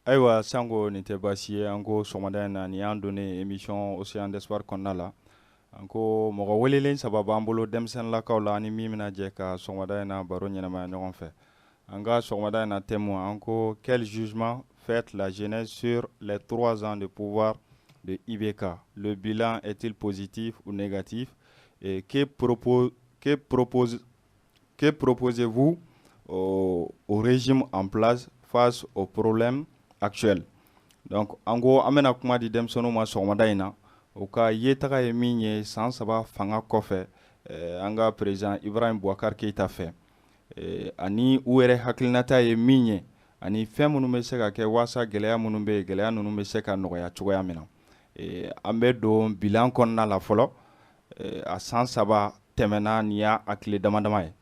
Ayiwa sango nin tɛ baasi ye an ko sɔgɔmada in na nin y'an donné émission Océan d'Espoir kɔnɔna la an ko mɔgɔ welelen saba b'an bolo denmisɛnnilakaw la ani min bɛna jɛ ka sɔgɔmada in na baro ɲɛnamaya ɲɔgɔn fɛ an ka sɔgɔmada in na thème an ko quel jugement fait la jeunesse sur les 3 ans de pouvoir de IBK, le bilan est-il positif ou négatif et que proposez-vous au régime en place face aux problèmes actuels. Donc en ko an bɛna kuma di denmisɛnninw ma sɔgɔmada in na o ka yetaga ye min ye san 3 fanga kɔfɛ an ka président Ibrahim Boubacar Keita fɛ ani u yɛrɛ hakilinata ye min ye ani fɛn minnu bɛ se ka kɛ waasa gɛlɛya minnu bɛ yen gɛlɛya ninnu bɛ se ka nɔgɔya cogoya min na an bɛ don bilan kɔnɔna la fɔlɔ a san 3 tɛmɛna ni y'a tile dama dama ye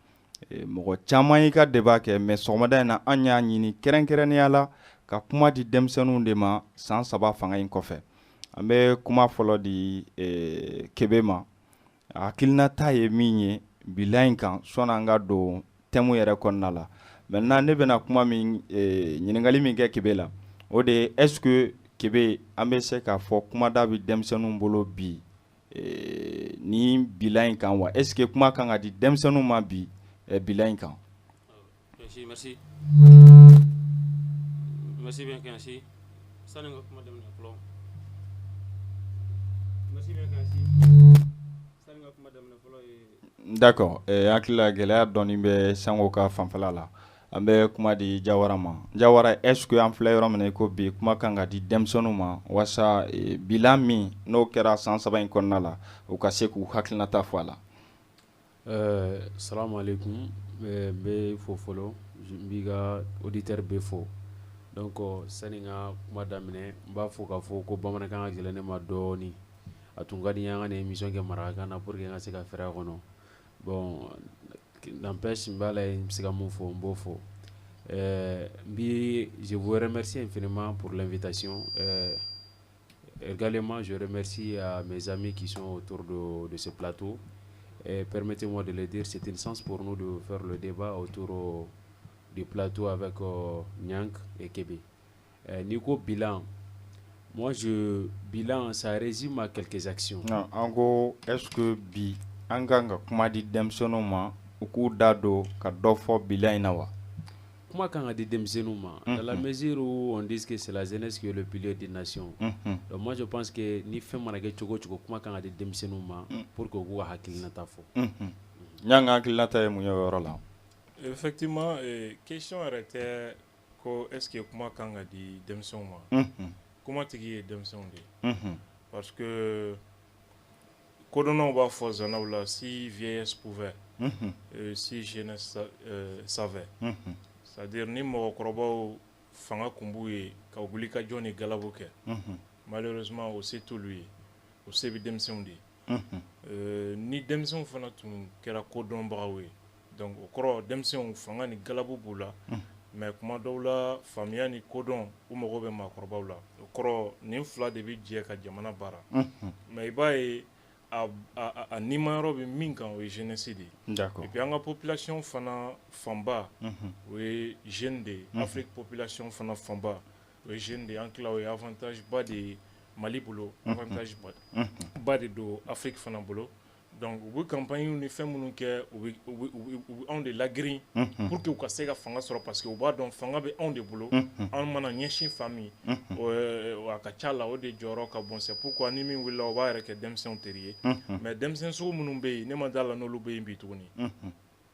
mɔgɔ caman y'i ka débat kɛ mais sɔgɔmada in na an y'a ɲini kɛrɛnkɛrɛnnenya la ka kuma di denmisɛnninw de ma san 3 fanga in kɔfɛ an bɛ kuma fɔlɔ di Kebe ma hakilinata ye min ye bilan in kan sɔnni an ka don thème yɛrɛ kɔnɔna la maintenant ne bɛna kuma min ɲininkali min kɛ Kebe la o de ye est-ce que Kebe an bɛ se k'a fɔ kumada bɛ denmisɛnninw bolo bi ni bilan in kan wa est-ce que kuma kan ka di denmisɛnninw ma bi bilan in kan. Merci bien Kansi. Sani ka kuma daminɛ fɔlɔ. Merci bien Kansi. Sani ka kuma daminɛ fɔlɔ ye. D'accord hakili la gɛlɛya dɔɔni bɛ Sango ka fanfɛla la an bɛ kuma di Jawara ma Jawara est-ce que an filɛ yɔrɔ min na ko bi kuma kan ka di denmisɛnninw ma waasa bilan min n'o kɛra san 3 in kɔnɔna la u ka se k'u hakilinata fɔ a la. Salamu alaikum n bɛ fo fɔlɔ n b'i ka auditeur bɛɛ fo donc sani n ka kuma daminɛ n b'a fɔ k'a fɔ ko bamanankan ka gɛlɛn ne ma dɔɔni a tun ka di n ye an ka nin émission kɛ marakakan na pour que n ka se ka fɛrɛ a kɔnɔ bon n'empêche n b'a la n bɛ se ka mun fɔ n b'o fɔ je vous remercie infiniment pour l'invitation également je remercie à mes amis qui sont autour de ce plateau. Permettez-moi de le dire, c'est une chance pour nous de faire le débat autour du plateau avec Nyank et Kebe. Nico bilan, bilan, ça résume à quelques actions. Non, en gros, est-ce que bi an kan ka kuma di denmisɛnninw ma u k'u da don ka dɔ fɔ bilan in na wa? Kuma kan ka di denmisɛnninw ma dans la mesure où on dit que c'est la jeunesse qui est le pilier des nations. Donc moi je pense que ni fɛn mana kɛ cogo cogo kuma kan ka di denmisɛnninw ma pour que u k'u ka hakilinata fɔ. Ɲan ka hakilinata ye mun ye o yɔrɔ la? Effectivement, question yɛrɛ tɛ ko est-ce que kuma kan ka di denmisɛnw ma kuma tigi ye denmisɛnw de ye parce que kodɔnnaw b'a fɔ zanaw la si vieillesse pouvait si jeunesse savait. C'est-à-dire ni mɔgɔkɔrɔbaw fanga kun b'u ye ka wuli ka jɔ ni galabu kɛ malheureusement o se t'olu ye o se bɛ denmisɛnw de ye ni denmisɛnw fana tun kɛra kodɔnbagaw ye donc o kɔrɔ denmisɛnw fanga ni galabu b'u la mais kuma dɔw la faamuya ni kodɔn u mago bɛ maakɔrɔbaw la o kɔrɔ nin fila de bɛ jɛ ka jamana baara mais i b'a ye a nimayɔrɔ bɛ min kan o ye jeunesse de ye et puis an ka population fana fanba o ye jeune de ye Afrique population fana fanba o ye jeune de ye an tila o ye avantage ba de ye Mali bolo avantage ba de don Afrique fana bolo donc u bɛ campagne ni fɛn minnu kɛ u bɛ anw de lagirin pour que u ka se ka fanga sɔrɔ parce que u b'a dɔn fanga bɛ anw de bolo an mana ɲɛsin fan min a ka ca la o de jɔyɔrɔ ka bon c'est pourquoi ni min wulila o b'a yɛrɛ kɛ denmisɛnw teri ye mais denmisɛn sugu minnu bɛ yen ne ma d'a la n'olu bɛ yen bi tuguni.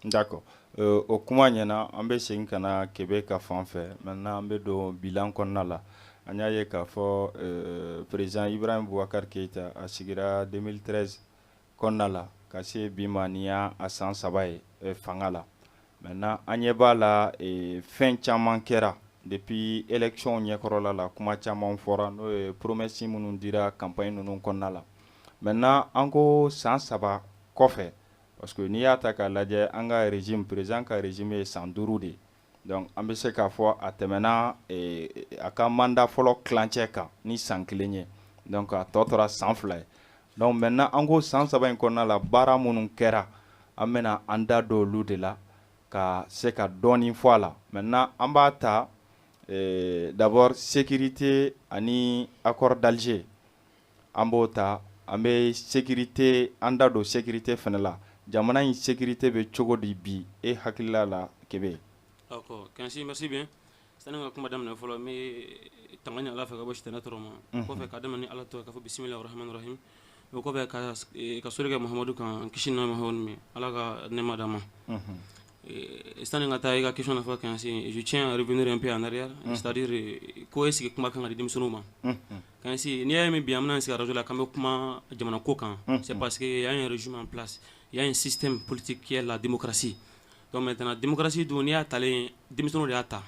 D'accord o kuma ɲɛna an bɛ segin ka na Kebe ka fan fɛ maintenant an bɛ don bilan kɔnɔna la an y'a ye k'a fɔ président Ibrahim Boubacar Keita a sigira 2013 kɔnɔna la ka se bi ma ni y'a san 3 ye fanga la maintenant an ɲɛ b'a la fɛn caman kɛra depuis élection ɲɛkɔrɔla la kuma caman fɔra n'o ye promesse minnu dira campagne ninnu kɔnɔna la maintenant an ko san 3 kɔfɛ parce que n'i y'a ta k'a lajɛ an ka régime président ka régime ye san 5 de ye donc an bɛ se k'a fɔ a tɛmɛna a ka mandat fɔlɔ tilancɛ kan ni san 1 ye donc a tɔ tora san 2 ye donc maintenant an ko san 3 in kɔnɔna la baara minnu kɛra an bɛna an da don olu de la ka se ka dɔɔni fɔ a la maintenant an b'a ta d'abord sécurité ani accord d'Alger an b'o ta an bɛ sécurité an da don sécurité fana la jamana in sécurité bɛ cogo di bi e hakilila la Kebe. D'accord, Kansi, merci bien. Sani ka kuma daminɛ fɔlɔ n bɛ tanga ɲini Ala fɛ ka bɔ sitanɛ tɔɔrɔ ma kɔfɛ ka daminɛ ni Ala tɔgɔ k'a fɔ bisimilahi rahmani rahim o kɔfɛ ka sori kɛ Muhamadu kan kisi ni nɛɛma Muhamadu min Ala ka nɛɛma d'a ma. Sani ka taa i ka question na fɔ Kansi, je tiens à revenir un peu en arrière, c'est-à-dire ko est-ce que kuma kan ka di denmisɛnninw ma. Kansi n'i y'a ye min bi an bɛna sigi radio la k'an bɛ kuma jamana ko kan, c'est parce que y a un régime en place, il y a un système politique qui est la démocratie. Donc maintenant démocratie dun n'i y'a talen denmisɛnninw de y'a ta.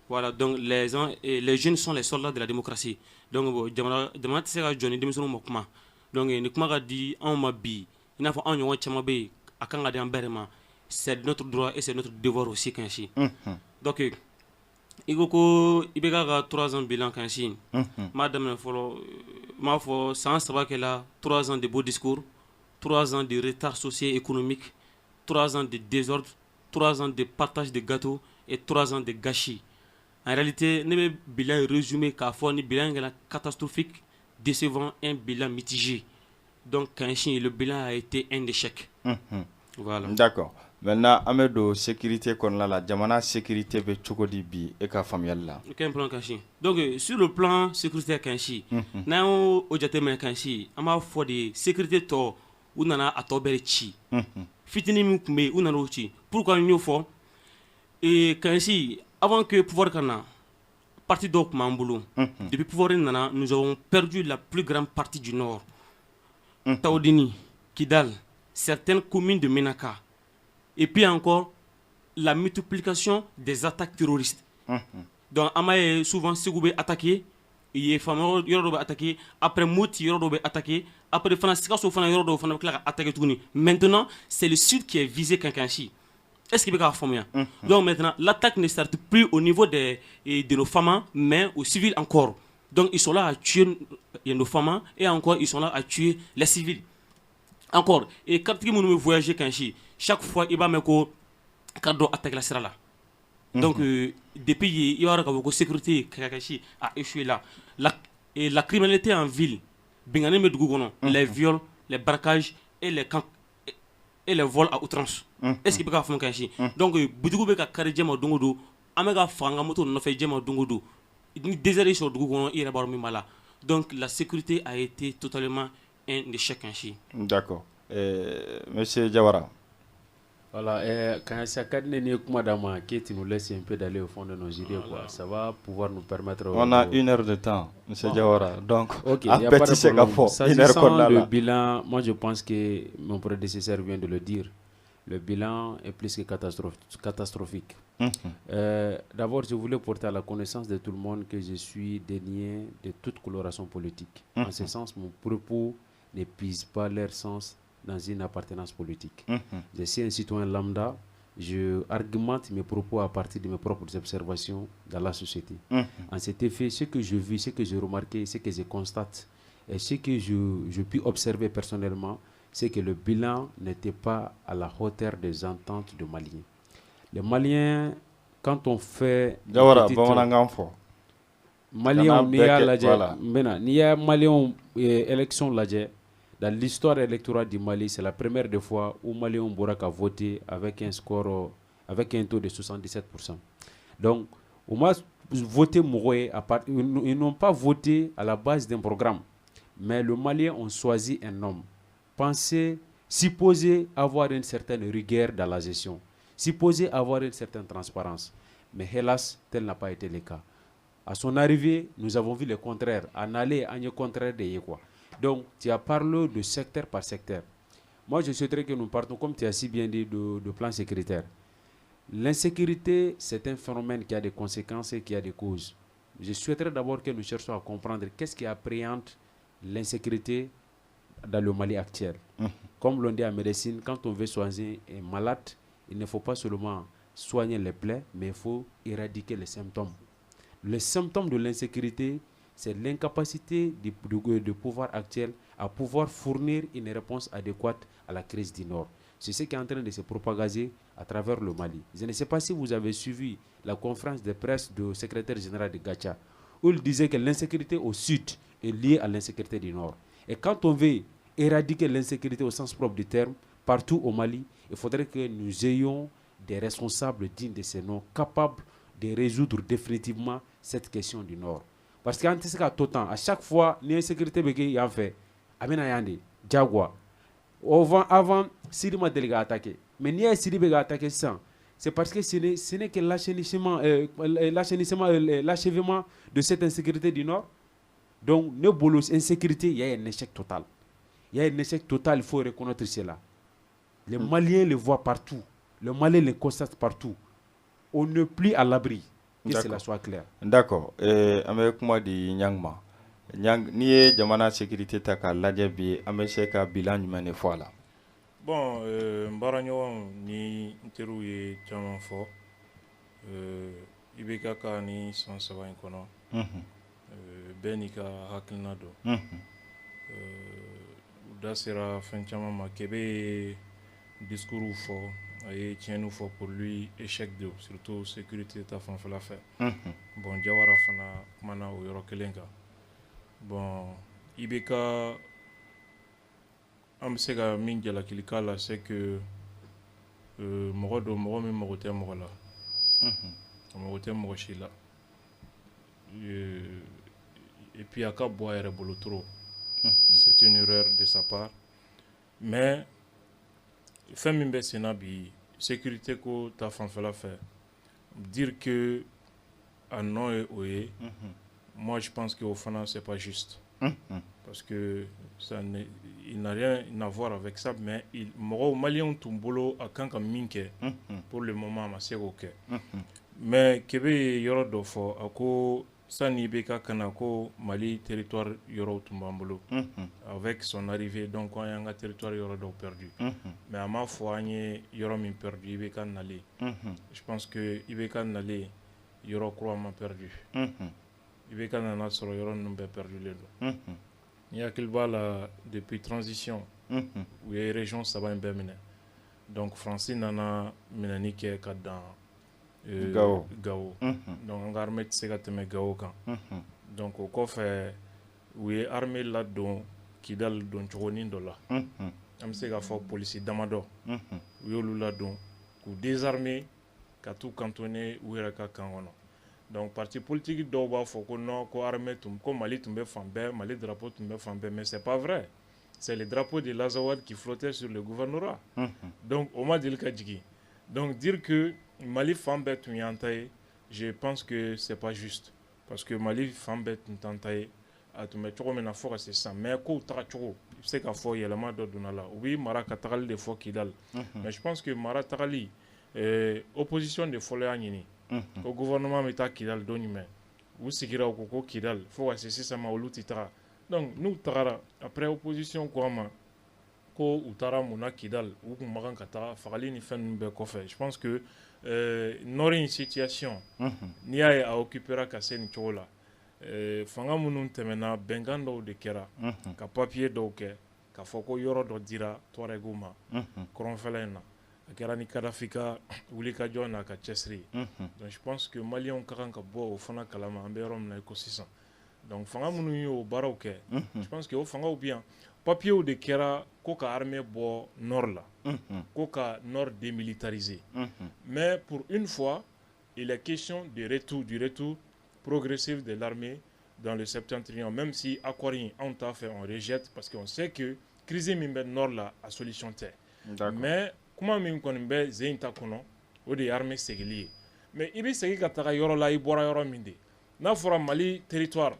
Voilà, donc les jeunes sont les soldats de la démocratie. Donc bon, jamana tɛ se ka jɔ ni denmisɛnninw ma kuma. Donc ni kuma ka di anw ma bi i n'a fɔ anw ɲɔgɔn caman bɛ yen a kan ka di an bɛɛ de ma. C'est notre droit et c'est notre devoir aussi Kansi. Donc i ko i bɛ ka 3 ans bilan Kansi. M'a daminɛ fɔlɔ m'a fɔ san 3 kɛla 3 ans de beaux discours, 3 ans de retard socio-économique, 3 ans de désordre, 3 ans de partage de gâteaux et 3 ans de gâchis. En réalité, ne bɛ bilan résumé k'a fɔ ni bilan kɛla catastrophique, décevant, un bilan mitigé. Donc Kansi, le bilan a été un échec. Voilà. D'accord. Maintenant, an bɛ don sécurité kɔnɔna la jamana sécurité bɛ cogo di bi e ka faamuyali la. Quel plan Kansi? Donc sur le plan sécuritaire Kansi, n'an y'o jateminɛ Kansi, an b'a fɔ de sécurité tɔ u nana a tɔ bɛɛ de ci. Fitinin min tun bɛ yen u nana o ci. Pourquoi n y'o fɔ? Kansi, avant que pouvoir ka na, parti dɔw tun b'an bolo. Depuis pouvoir nana, nous avons perdu la plus grande partie du nord. Taodini, Kidal, certaines communes de Menaka. Et puis encore, la multiplication des attaques terroristes. Donc, Amaye souvent Segoubé attaqué, il y a Famaro Yorobe attaqué, après Mouti Yorobe attaqué, après Sikaso Fana Yorobe Fana attaqué tout. Maintenant, c'est le sud qui est visé Kankanchi. Est-ce qu'il peut faire former? Donc maintenant, l'attaque ne s'arrête plus au niveau de nos femmes, mais aux civils encore. Donc ils sont là à tuer nos femmes et encore ils sont là à tuer les civils. Encore, et quand ils vont voyager Kanchi, chaque fois il va me ko kado attaque la sera là. Donc depuis il y aura la sécurité Kanchi a échoué là. La criminalité en ville, Bingane Medougono, les viols, les braquages et les vols à outrance. Est-ce qu'il peut faire Kanchi? Donc Boudougou be ka kari jema dongodo, amega fanga moto no fait jema dongodo. Ni désert sur Dougono il est mala. Donc la sécurité a été totalement un échec Kanchi. D'accord. Monsieur Diawara. Voilà, quand ça cadre kuma dama qui nous laisse un peu d'aller au fond de nos idées, quoi. Ça va pouvoir nous permettre. On a 1 heure de temps, Monsieur Diawara. Donc, ok, il n'y a pas de problème. S'agissant du bilan, moi je pense que mon prédécesseur vient de le dire. Le bilan est plus que catastrophique. D'abord, je voulais porter à la connaissance de tout le monde que je suis dénié de toute coloration politique. En ce sens, mon propos ne pise pas leur sens dans une appartenance politique. Je suis un citoyen lambda, je argumente mes propos à partir de mes propres observations dans la société. En cet effet, ce que je vis, ce que j'ai remarqué, ce que je constate et ce que je puis observer personnellement, c'est que le bilan n'était pas à la hauteur des ententes de Maliens. Les Maliens, quand on fait... élection dans l'histoire électorale du Mali, c'est la première des fois où Maliens ont voté avec un score, avec un taux de 77%. Donc, au moins, voté ils n'ont pas voté à la base d'un programme, mais les Maliens ont choisi un homme. Pensez, supposé avoir une certaine rigueur dans la gestion, supposé avoir une certaine transparence. Mais hélas, tel n'a pas été le cas. À son arrivée, nous avons vu le contraire. En aller, en le contraire de quoi. Donc, tu as parlé de secteur par secteur. Moi, je souhaiterais que nous partons, comme tu as si bien dit, de plan sécuritaire. L'insécurité, c'est un phénomène qui a des conséquences et qui a des causes. Je souhaiterais d'abord que nous cherchions à comprendre qu'est-ce qui appréhende l'insécurité dans le Mali actuel. Comme l'on dit en médecine, quand on veut soigner un malade, il ne faut pas seulement soigner les plaies, mais il faut éradiquer les symptômes. Les symptômes de l'insécurité, c'est l'incapacité du pouvoir actuel à pouvoir fournir une réponse adéquate à la crise du Nord. C'est ce qui est en train de se propager à travers le Mali. Je ne sais pas si vous avez suivi la conférence de presse du secrétaire général de Gacha, où il disait que l'insécurité au sud est liée à l'insécurité du nord. Et quand on veut éradiquer l'insécurité au sens propre du terme, partout au Mali, il faudrait que nous ayons des responsables dignes de ces noms, capables de résoudre définitivement cette question du nord. Parce qu'en tout cas, à chaque fois, l'insécurité est en fait, Aminayande, Diagua, avant, Siri m'a délégué attaqué. Mais n'y a Siri a attaqué sans. C'est parce que ce n'est que l'achèvement de cette insécurité du nord. Donc, ne bolos insécurité, il y a un échec total. Il y a un échec total, il faut reconnaître cela. Les Maliens le voient partout. Les Maliens le constatent partout. On n'est plus à l'abri. Que cela soit clair. D'accord. Avec moi, dit Nyangma. Ni ye jamana sécurité ta ka lajɛ bi an bɛ se ka bilan jumɛn de fɔ a la. Bon, n baaraɲɔgɔnw ni n teriw ye caman fɔ IBK ka ni san 3 in kɔnɔ bɛɛ n'i ka hakilina dɔn u da sera fɛn caman ma Kebe ye discours fɔ a ye tiɲɛniw fɔ pour lui échec de surtout sécurité ta fanfɛla fɛ bon Jawara fana kumana o yɔrɔ kelen kan. Bon, IBK, an bɛ se ka min jalakili k'a la c'est que mɔgɔ don mɔgɔ min mago tɛ mɔgɔ la a mago tɛ mɔgɔ si la et puis a ka bɔ a yɛrɛ bolo trop c'est une erreur de sa part mais fɛn min bɛ senna bi sécurité ko ta fanfɛla fɛ dire que a nɔ ye o ye moi je pense qu'au fond c'est pas juste parce que il n'a rien à voir avec ça mais mɔgɔw Maliens tun bolo a kan ka min kɛ pour le moment a ma se k'o kɛ mais Kebe ye yɔrɔ dɔ fɔ a ko sani IBK kana ko Mali territoire yɔrɔw tun b'an bolo avec son arrivée donc an y'an ka territoire yɔrɔ dɔw perdu mais a m'a fɔ an ye yɔrɔ min perdu IBK nalen je pense que IBK nalen yɔrɔ kura ma perdu IBK nana sɔrɔ yɔrɔ ninnu bɛɛ perdulen don ni hakili b'a la depuis transition u ye région 3 in bɛɛ minɛ donc Faransi nana minɛni kɛ ka dan Gao donc an ka armée tɛ se ka tɛmɛ Gao kan donc o kɔfɛ u ye armée ladon Kidal don cogonin dɔ la an bɛ se ka fɔ polisi damadɔ u y'olu ladon k'u désarmer ka t'u cantonner u yɛrɛ ka kan kɔnɔ. Donc parti politique dɔw b'a fɔ ko non ko armée ko Mali tun bɛ fan bɛɛ Mali drapeau tun bɛ fan bɛɛ mais c'est pas vrai c'est le drapeau de l'Azawad qui flottait sur le gouvernorat donc o ma deli ka jigin donc dire que Mali fan bɛɛ tun y'an ta ye je pense que c'est pas juste parce que Mali fan bɛɛ tun t'an ta ye a tun bɛ cogo min na fɔ ka se sisan mais kow taga cogo i bɛ se ka fɔ yɛlɛma dɔ donna la u bɛ mara ka tagali de fɔ Kidal mais je pense que mara tagali opposition de fɔlɔ y'a ɲini ko gouvernement bɛ taa Kidal don jumɛn u sigira u ko ko Kidal fo ka se sisan ma olu tɛ taga donc n'u tagara après opposition ko an ma ko u taara mun na Kidal u kun ma kan ka taga fagali ni fɛn ninnu bɛɛ kɔfɛ je pense que nord in situation n'i y'a ye a occupera ka se nin cogo la fanga minnu tɛmɛna bɛnkan dɔw de kɛra ka papier dɔw kɛ k'a fɔ ko yɔrɔ dɔ dira Tuaregu ma kɔrɔnfɛla in na a kɛra ni Kadafi ka wulikajɔ n'a ka cɛsiri donc je pense que Maliens ka kan ka bɔ o fana kalama an bɛ yɔrɔ min na i ko sisan donc fanga minnu y'o baaraw kɛ je pense que o fangaw bi yan papiew de kɛra ko ka armée bɔ nord la ko ka nord démilitariser mais pour une fois il est question du retour progressif de l'armée dans le septentrion même si accord in anw t'a fɛ on rejette parce qu'on sait que crise min bɛ nord la a solution tɛ mais kuma min kɔni bɛ zen in ta kɔnɔ o de ye armée segili ye mais i bɛ segin ka taga yɔrɔ la i bɔra yɔrɔ min de n'a fɔra Mali territoire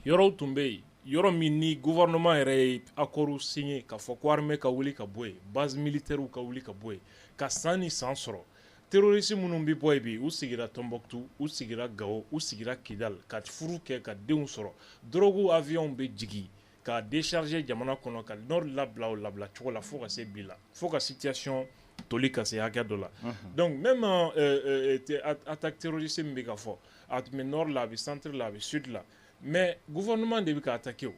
yɔrɔw tun bɛ yen yɔrɔ min ni gouvernement yɛrɛ ye accord signé k'a fɔ ko armée ka wuli ka bɔ yen base militaire ka wuli ka bɔ yen ka san ni san sɔrɔ terroriste minnu bɛ bɔ yen bi u sigira Tombouctou u sigira Gao u sigira Kidal ka furu kɛ ka denw sɔrɔ drogue avion bɛ jigin ka décharger jamana kɔnɔ ka nord labila o labila cogo la fo ka se bi la fo ka situation toli ka se hakɛ dɔ la donc même attaque terroriste min bɛ ka fɔ a tun bɛ nord la a bɛ centre la a bɛ sud la mais gouvernement de bɛ ka attaquer o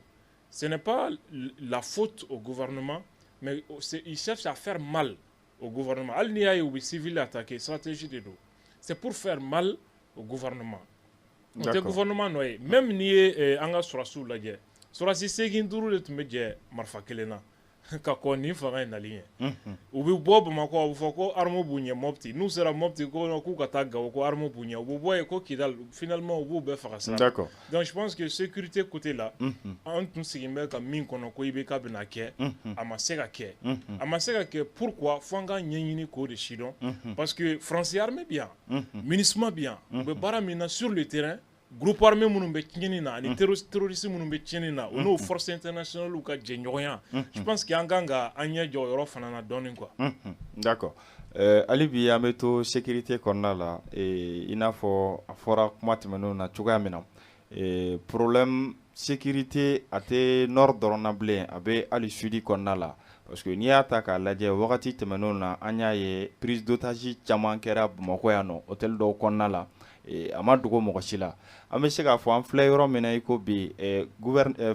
ce n'est pas la faute au gouvernement mais ils cherchent à faire mal au gouvernement. Al-Niaï ou civil attaqué, stratégie de dos. C'est pour faire mal au gouvernement. Le gouvernement, même ni anga surasu la guerre. Surasi segin duru le tumeje marfa kelena. Ka ko ni fanga na ligne. U bi bob mako u foko armo bunye mopti. Nous sera mopti ko no ku kata ga ko armo bunye. U boye ko kidal finalement u be fanga ça. D'accord. Donc je pense que sécurité côté là, en tout ce qui me ka min kono ko ibe ka bena ke, amaseka ke. Amaseka ke pourquoi fanga nyini ko de chidon parce que France armée bien, ministre bien, be bara mina sur le terrain. Groupe armé munun be tiɲɛni na ani terroriste munun be tiɲɛni na o n'o force internationale ka jɛɲɔgɔnya je pense que an kan ka an ɲɛ jɔ yɔrɔ fana na dɔɔni quoi. D'accord. Ali bi an bɛ to sécurité kɔnɔna la i n'a fɔ a fɔra kuma tɛmɛnenw na cogoya min na problème sécurité a tɛ nord dɔrɔn na bilen a bɛ hali sud kɔnɔna la parce que n'i y'a ta k'a lajɛ wagati tɛmɛnenw na an y'a ye prise d'otage caman kɛra Bamakɔ yan nɔ hôtel dɔw kɔnɔna la a ma dogo mɔgɔ si la an bɛ se k'a fɔ an filɛ yɔrɔ min na i ko bi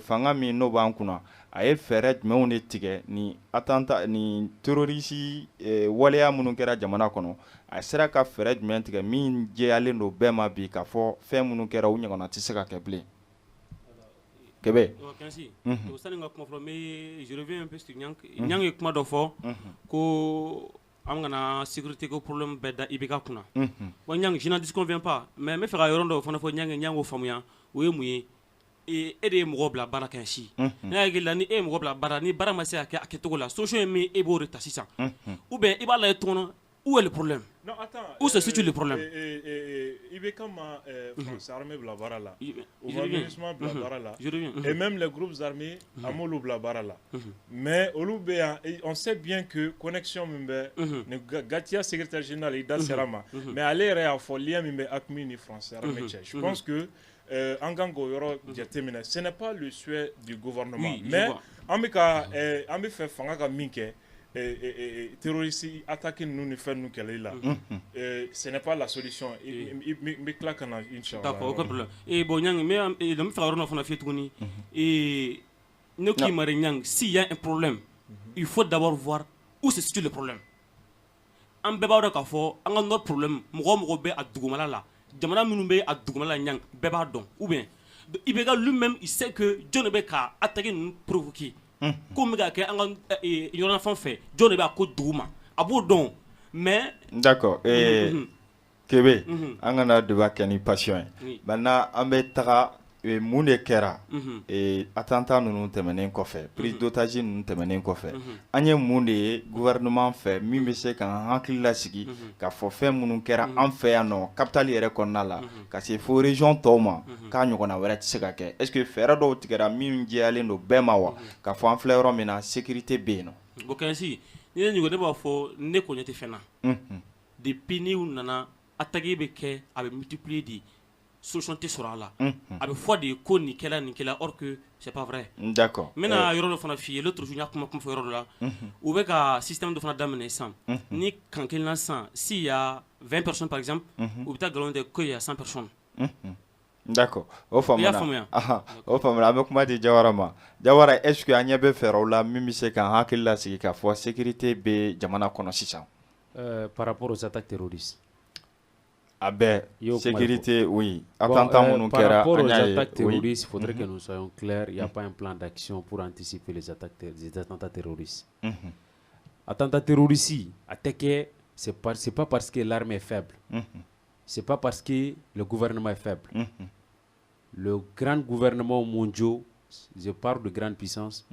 fanga min n'o b'an kunna a ye fɛɛrɛ jumɛnw de tigɛ ni attentat ni terroriste waleya minnu kɛra jamana kɔnɔ a sera ka fɛɛrɛ jumɛn tigɛ min jɛyalen don bɛɛ ma bi k'a fɔ fɛn minnu kɛra u ɲɔgɔnna tɛ se ka kɛ bilen. Kɛbɛ. Je reviens un peu sur Nyang ye kuma dɔ fɔ ko an kana sécurité ko problème bɛɛ da IBK kunna. Bon Nyang, je n'en disconviens pas, mais n bɛ fɛ ka yɔrɔ dɔ fana fɔ Nyang y'o faamuya o ye mun ye e de ye mɔgɔ bila baara kɛ si. Ne hakili la ni e ye mɔgɔ bila baara ni baara ma se ka kɛ a kɛcogo la solution ye min e b'o de ta sisan ou bien i b'a lajɛ tuguni où est le problème? Non, attends. Où se situe le problème? IBK ma France armée bla bara là. Au gouvernement bla bara là. Et même les groupes armés amolu bla bara là. Mais on sait bien que connexion mimbe Gatia secrétaire général Ida Serama mais aller à folie mimbe akmi ni France armée. Je pense que Angango yoro jatemina ce n'est pas le souhait du gouvernement mais amika ambe fait fanga ka minke terroristes attaquer nous ne faire nous qu'elle là ce n'est pas la solution mais claque en inchallah. D'accord, aucun problème. Et bon Nyang mais le faire on a fait tourner et nous qui marre Nyang s'il y a un problème il faut d'abord voir où se situe le problème. An bɛɛ b'a dɔn k'a fɔ an ka notre problème mɔgɔ bɛ a dugumala la jamana minnu bɛ a dugumala Nyang bɛɛ b'a dɔn ou bien IBK lui-même il sait que John bɛ ka attaquer nous provoquer. Comme il y a un enfant fait, John est à côté d'Ouma. À bout d'on, mais. D'accord. Kébé, on a devoir qu'il y ait une passion. Maintenant, on va être Moune Kera et attentat nous temenen kofe, prise d'otage nous temenen kofe. Anye Moune gouvernement fait, mimese kan hankli la sigi, ka fo fait munu kera en fait ano, capital yere konna la, ka se fo région toma, ka nyokona wera tseka ke. Est-ce que fera do tigera min jale no bemawa, ka fo en fleur mina sécurité beno. Bokansi, ni nyugo ne ba fo ne ko nyete fena. Depuis ni nana attaquer be ke avec multiplier di solution te sera là. Avec foi de ko ni kela or que c'est pas vrai. D'accord. Maintenant yoro no fana fi l'autre jour yakuma comme yoro là. Ou be ka système de fana d'amener ça. Ni quand quelqu'un sent s'il y a 20 personnes par exemple, ou peut-être galon de que il y a 100 personnes. D'accord. Au famana. Au famana avec moi de Jawarama. Jawara est-ce que anya be faire ou la mimi se kan hakilla sigi ka fo sécurité be jamana kono sisa. Par rapport aux attaques terroristes. Sécurité, oui. Par rapport aux attaques terroristes, il faudrait que nous soyons clairs. Il n'y a pas un plan d'action pour anticiper les attentats terroristes. Attentats terroristes, attaquer, ce n'est pas parce que l'armée est faible. Ce n'est pas parce que le gouvernement est faible. Le grand gouvernement mondial, je parle de grande puissance,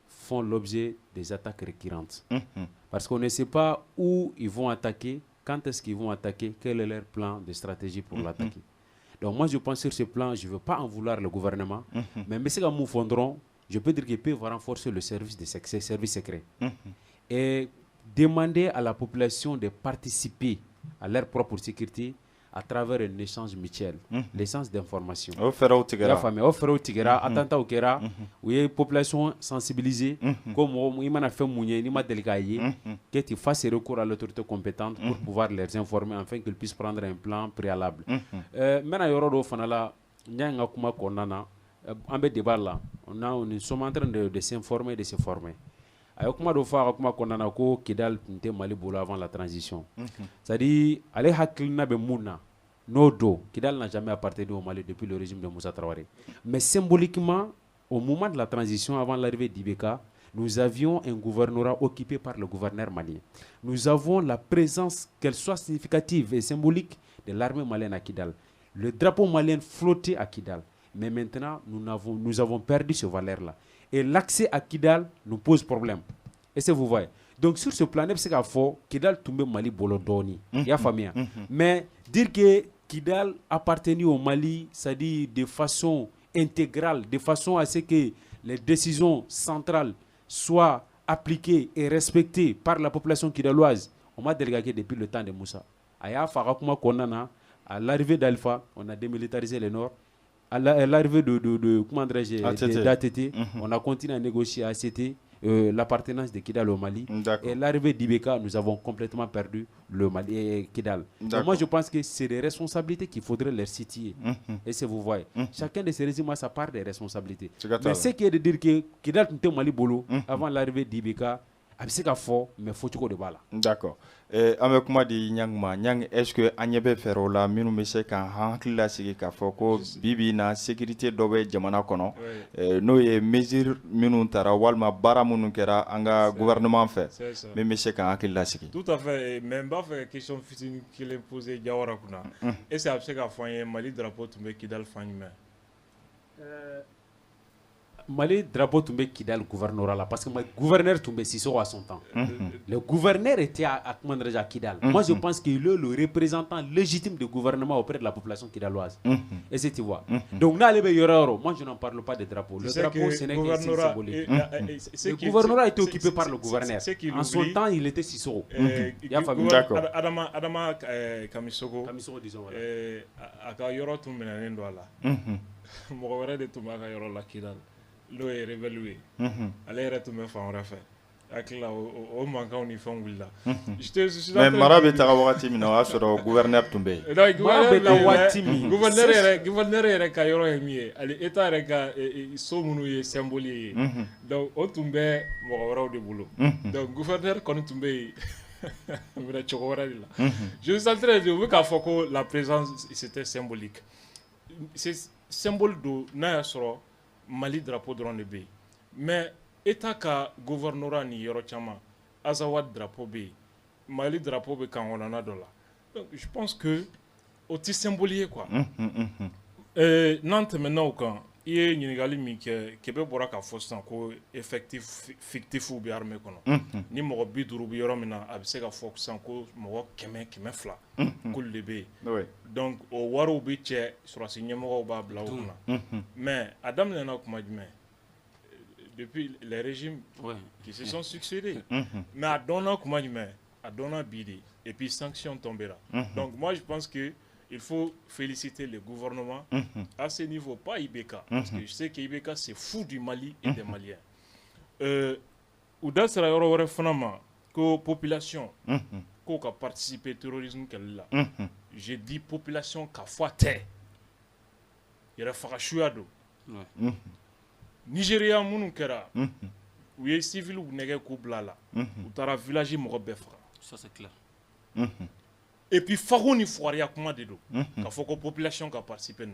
font l'objet des attaques récurrentes. Parce qu'on ne sait pas où ils vont attaquer. Quand est-ce qu'ils vont attaquer? Quel est leur plan de stratégie pour l'attaquer? Donc moi je pense sur ce plan, je ne veux pas en vouloir le gouvernement, mais si nous fondrons, je peux dire qu'ils peuvent renforcer le service secret et demander à la population de participer à leur propre sécurité à travers un échange mutuel, l'échange d'informations. Offre au Tigera, attentat au Kera, où il y a une population sensibilisée, comme il m'a fait mouiller, il m'a délicaillé, que tu fasses recours à l'autorité compétente pour pouvoir les informer afin qu'ils puissent prendre un plan préalable. Maintenant, il y aura fanala, il y a un kuma konana, un débat là, nous sommes en train de s'informer, de se former. a ye kuma dɔ fɔ a ka kuma kɔnɔna na ko Kidal tun tɛ Mali bolo avant la transition c'est à dire ale hakilina bɛ mun na n'o don Kidal n'a jamais appartenu au Mali depuis le régime de Moussa Traoré mais symboliquement au moment de la transition avant l'arrivée d'Ibeka nous avions un gouvernorat occupé par le gouverneur malien. Nous avons la présence, qu'elle soit significative et symbolique, de l'armée malienne à Kidal. Le drapeau malien flottait à Kidal. Mais maintenant, nous avons perdu ce valeur-là. Et l'accès à Kidal nous pose problème. Est-ce que vous voyez? Donc sur ce plan, c'est qu'il faut Kidal tombe Mali bolodoni. Il y a famille. Mais dire que Kidal appartenait au Mali, c'est-à-dire de façon intégrale, de façon à ce que les décisions centrales soient appliquées et respectées par la population kidaloise. On m'a délégué depuis le temps de Moussa. À l'arrivée d'Alpha, on a démilitarisé le Nord. À l'arrivée d'ATT, on a continué à négocier à ACT l'appartenance de Kidal au Mali. Et l'arrivée d'Ibeka, nous avons complètement perdu le Mali et Kidal. Donc moi, je pense que c'est des responsabilités qu'il faudrait leur situer. Et si vous voyez, chacun de ces régimes a sa part des responsabilités. Mais ce qui est de dire que Kidal était au Mali bolo avant l'arrivée d'Ibeka, c'est qu'il faut, mais il faut de bala. D'accord. Avec moi, est-ce que Agnebe Ferrola, Minou Mese, quand Hankla Sigi Kafoko, Bibi na sécurité d'Obe Jamana Kono, nous y mesure Minou Tara, Walma Baramoun Kera, Anga gouvernement fait. Mais Mese, quand Hankla Sigi. Tout à fait. Même pas fait question qu'il est posé Diawara Kuna. Et c'est absolu qu'à faire Mali drapeau tombé Kidal Fangme. Mali drapeau tombé Kidal gouvernorat là parce que le gouverneur tombé Sissoko à son temps. Le gouverneur était à Kidal. Moi je pense qu'il est le représentant légitime du gouvernement auprès de la population kidaloise. Et c'est tu vois. Donc moi je n'en parle pas de drapeau. Le drapeau ce n'est qu'un signe symbolique. Le gouvernorat était occupé par le gouverneur. En son temps il était Sissoko. D'accord. Adama Kamisoko disons voilà. Aka yoro tumena ndo ala. Mo wara de tumaka yoro la Kidal. L'eau est révéluée. Allez, arrête de me faire un refait. Avec là, au manquant, on y fait un willa. Mais Marabe Tarawati, le gouverneur tombé. Gouverneur est Kayoro Emi. Allez, État est Somounou symbolique. Donc, au tombé, mon de boulot. Donc, gouverneur, quand on tombé, je suis en train de dire que la présence, c'était symbolique. C'est symbole de Nayasro. Mali drapeau de l'Onébé. Mais État ka gouvernorat ni yoro chama Azawad drapeau B. Mali drapeau B quand on en a de là. Donc je pense que c'est symbolique quoi. Nantes maintenant quand il y a une égalité mi que bora ka fossan ko effectif fictif ou bien armé kono. Ni mo bi duru bi yoro mina abise ka fossan ko mo keme fla. Kul lebe. Donc au waro bi che sur signé mo ba blaouna. Mais Adam Lena kuma djumé depuis les régimes qui se sont succédés. Mais Adona kuma djumé Adona bidi et puis sanctions tombées là. Donc moi je pense que il faut féliciter le gouvernement à ce niveau, pas Ibeka. Parce que je sais que Ibeka, c'est fou du Mali et des Maliens. Ouda sera yoro finalement que population qui a participé au terrorisme qu'elle là. J'ai dit population qui a foité. Il y a Farachouado. Nigeria, Mounukera. Où il y a civil ou nègre Koublala. Où tu as un village Morobefra. Ça c'est clair. Et puis Farouni Fouaria comment de dos qu'il faut que la population qui a participé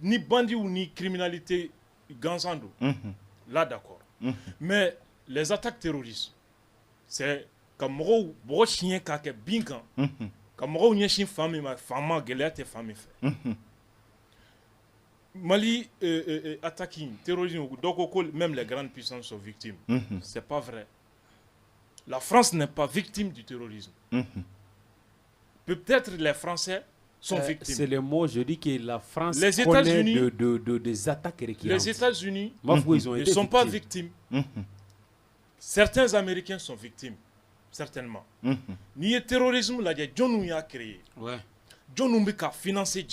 ni bandit ou ni criminalité gansando là d'accord mais les attaques terroristes c'est comme gros chien qui a binkan comme gros chien famille ma femme gelé tes famille fait Mali attacking terrorisme donc même les grandes puissances sont victimes c'est pas vrai. La France n'est pas victime du terrorisme. Peut-être les Français sont victimes. C'est le mot, je dis que la France connaît des attaques récurrentes. Les États-Unis ne sont pas victimes. Certains Américains sont victimes, certainement. Ni le terrorisme, là, John nous a créé. John nous a financé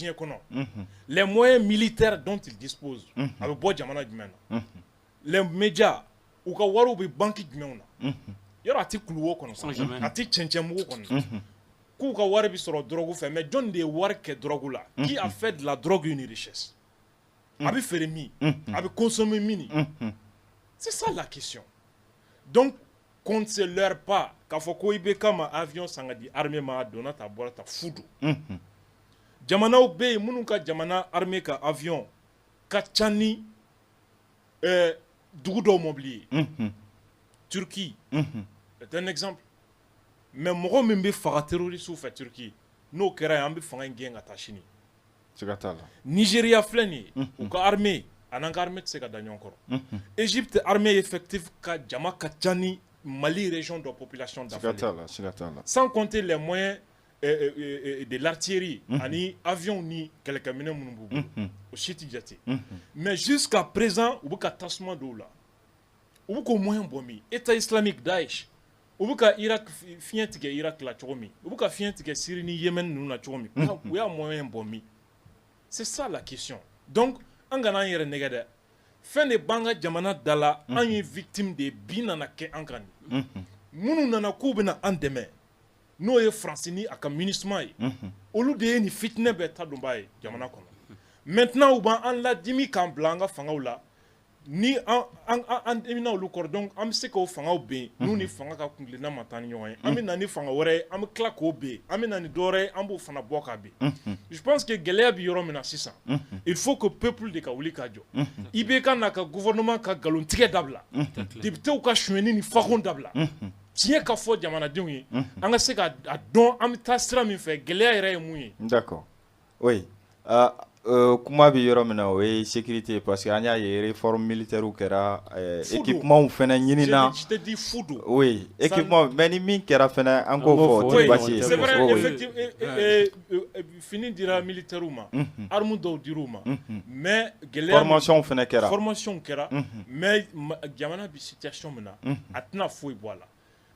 les moyens militaires dont il dispose. Les médias, ou les banques, il y a des couloirs comme ça. Il y a des tchéntchémous comme ça. Kouka wari bi soro drogue fait mais John de wari ke drogue là qui a fait de la drogue une richesse abi fermi abi consommer mini c'est ça la question Donc, qu'on ne se leurre pas. K'a fɔ ko i bɛ kama avion san ka di armée ma a donna ta bɔra ta fu don. Jamanaw bɛ yen minnu ka jamana armée ka avion ka ca ni dugu dɔw mɔbili ye. Turquie est un exemple. Mais mɔgɔ min bɛ faga terroriste fɛ Turquie n'o kɛra yen an bɛ fanga in gɛn ka taa sini. Siga t'a la. Nigeria filɛ nin ye u ka armée a n'an ka armée tɛ se ka da ɲɔgɔn kɔrɔ. Égypte armée effectif ka jama ka ca ni Mali région de population d'Afrique. Sans compter les moyens de l'artillerie, ani avions ni quelques minutes au site jati. Mais jusqu'à présent, ou ka tasma doula. Ou ko moyen bomi, État islamique Daesh. Ou ka Irak fiente ke Irak la chomi. Ou ka fiente ke Syrie ni Yémen nous na chomi. Ou ya moyen bomi. C'est ça la question. Donc, an gana yere negade. Fin de banga jamana dala an ye victime de binana ke an kan. Munu nana ko bena an dɛmɛ n'o ye France ni a ka MINUSMA ye olu de ye ni fitinɛ bɛɛ ta don b'a ye jamana kɔnɔ. Maintenant u b'an ladimi k'an bila an ka fangaw la ni an dimina olu kɔrɔ donc an bɛ se k'o fangaw ben n'u ni fanga ka kuntilenna ma taa ni ɲɔgɔn ye an bɛ na ni fanga wɛrɛ ye an bɛ tila k'o ben an bɛ na ni dɔwɛrɛ ye an b'o fana bɔ k'a ben. Je pense que gɛlɛya bɛ yɔrɔ min na sisan il faut que peuple de ka wuli ka jɔ IBK n'a ka gouvernement ka nkalontigɛ dabila députés ka sonyɛni ni fakon dabila tiɲɛ ka fɔ jamanadenw ye an ka se ka dɔn an bɛ taa sira min fɛ gɛlɛya yɛrɛ ye mun ye. D'accord, oui. Kuma bɛ yɔrɔ min na o ye sécurité parce que an y'a ye réforme militaire kɛra équipement fana ɲini na. Je te dis fu don. Oui, équipement mais ni min kɛra fana an k'o fɔ o tɛ baasi ye. C'est vrai effectivement fini dira militaire ma armes dɔw dir'u ma mais gɛlɛya formation fana kɛra. Formation kɛra mais jamana bi situation min na a tɛna foyi bɔ a la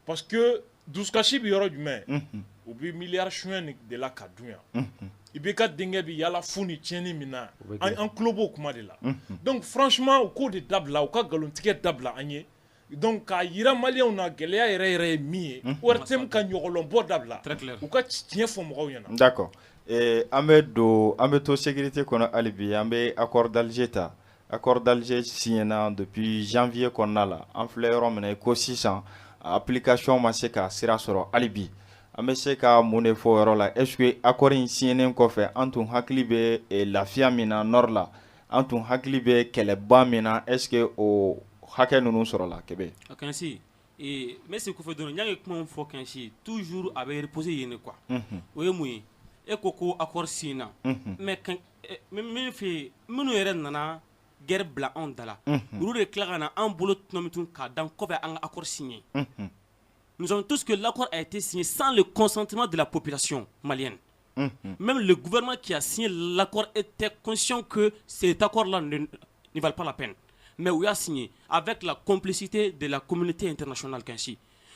parce que dusukasi bɛ yɔrɔ jumɛn u bɛ miliyari suɲɛ de la ka dun yan. I bɛ ka denkɛ bi yala fu ni tiɲɛni min na an tulo b'o kuma de la donc franchement u k'o de dabila u ka nkalontigɛ dabila an ye donc k'a yira maliyɛnw na gɛlɛya yɛrɛ yɛrɛ ye min ye ORTM ka ɲɔgɔlɔnbɔ dabila u ka tiɲɛ fɔ mɔgɔw ɲɛna. D'accord, an bɛ to sécurité kɔnɔ hali bi an bɛ accord d'Alger ta accord d'Alger signé depuis janvier kɔnɔna la an filɛ yɔrɔ min na ko sisan application ma se ka sira sɔrɔ hali bi. An bɛ se ka mun de fɔ yɔrɔ la est-ce que accord in signé kɔfɛ an tun hakili bɛ lafiya min na nord la an tun hakili bɛ kɛlɛba min na est-ce que o hakɛ ninnu sɔrɔla Kɛbɛ. Kansi merci Koffi Doro n y'a ye kuma min fɔ Kansi toujours a bɛ reposer yen de quoi o ye mun ye e ko accord signé na mais min fɛ minnu yɛrɛ nana guerre bila anw da la olu de tila ka na an bolo tunun tun k'a dan kɔfɛ an ka accord signé. Nous savons tous que l'accord a été signé sans le consentement de la population malienne. Même le gouvernement qui a signé l'accord était conscient que cet accord-là ne valait pas la peine. Mais il a signé avec la complicité de la communauté internationale.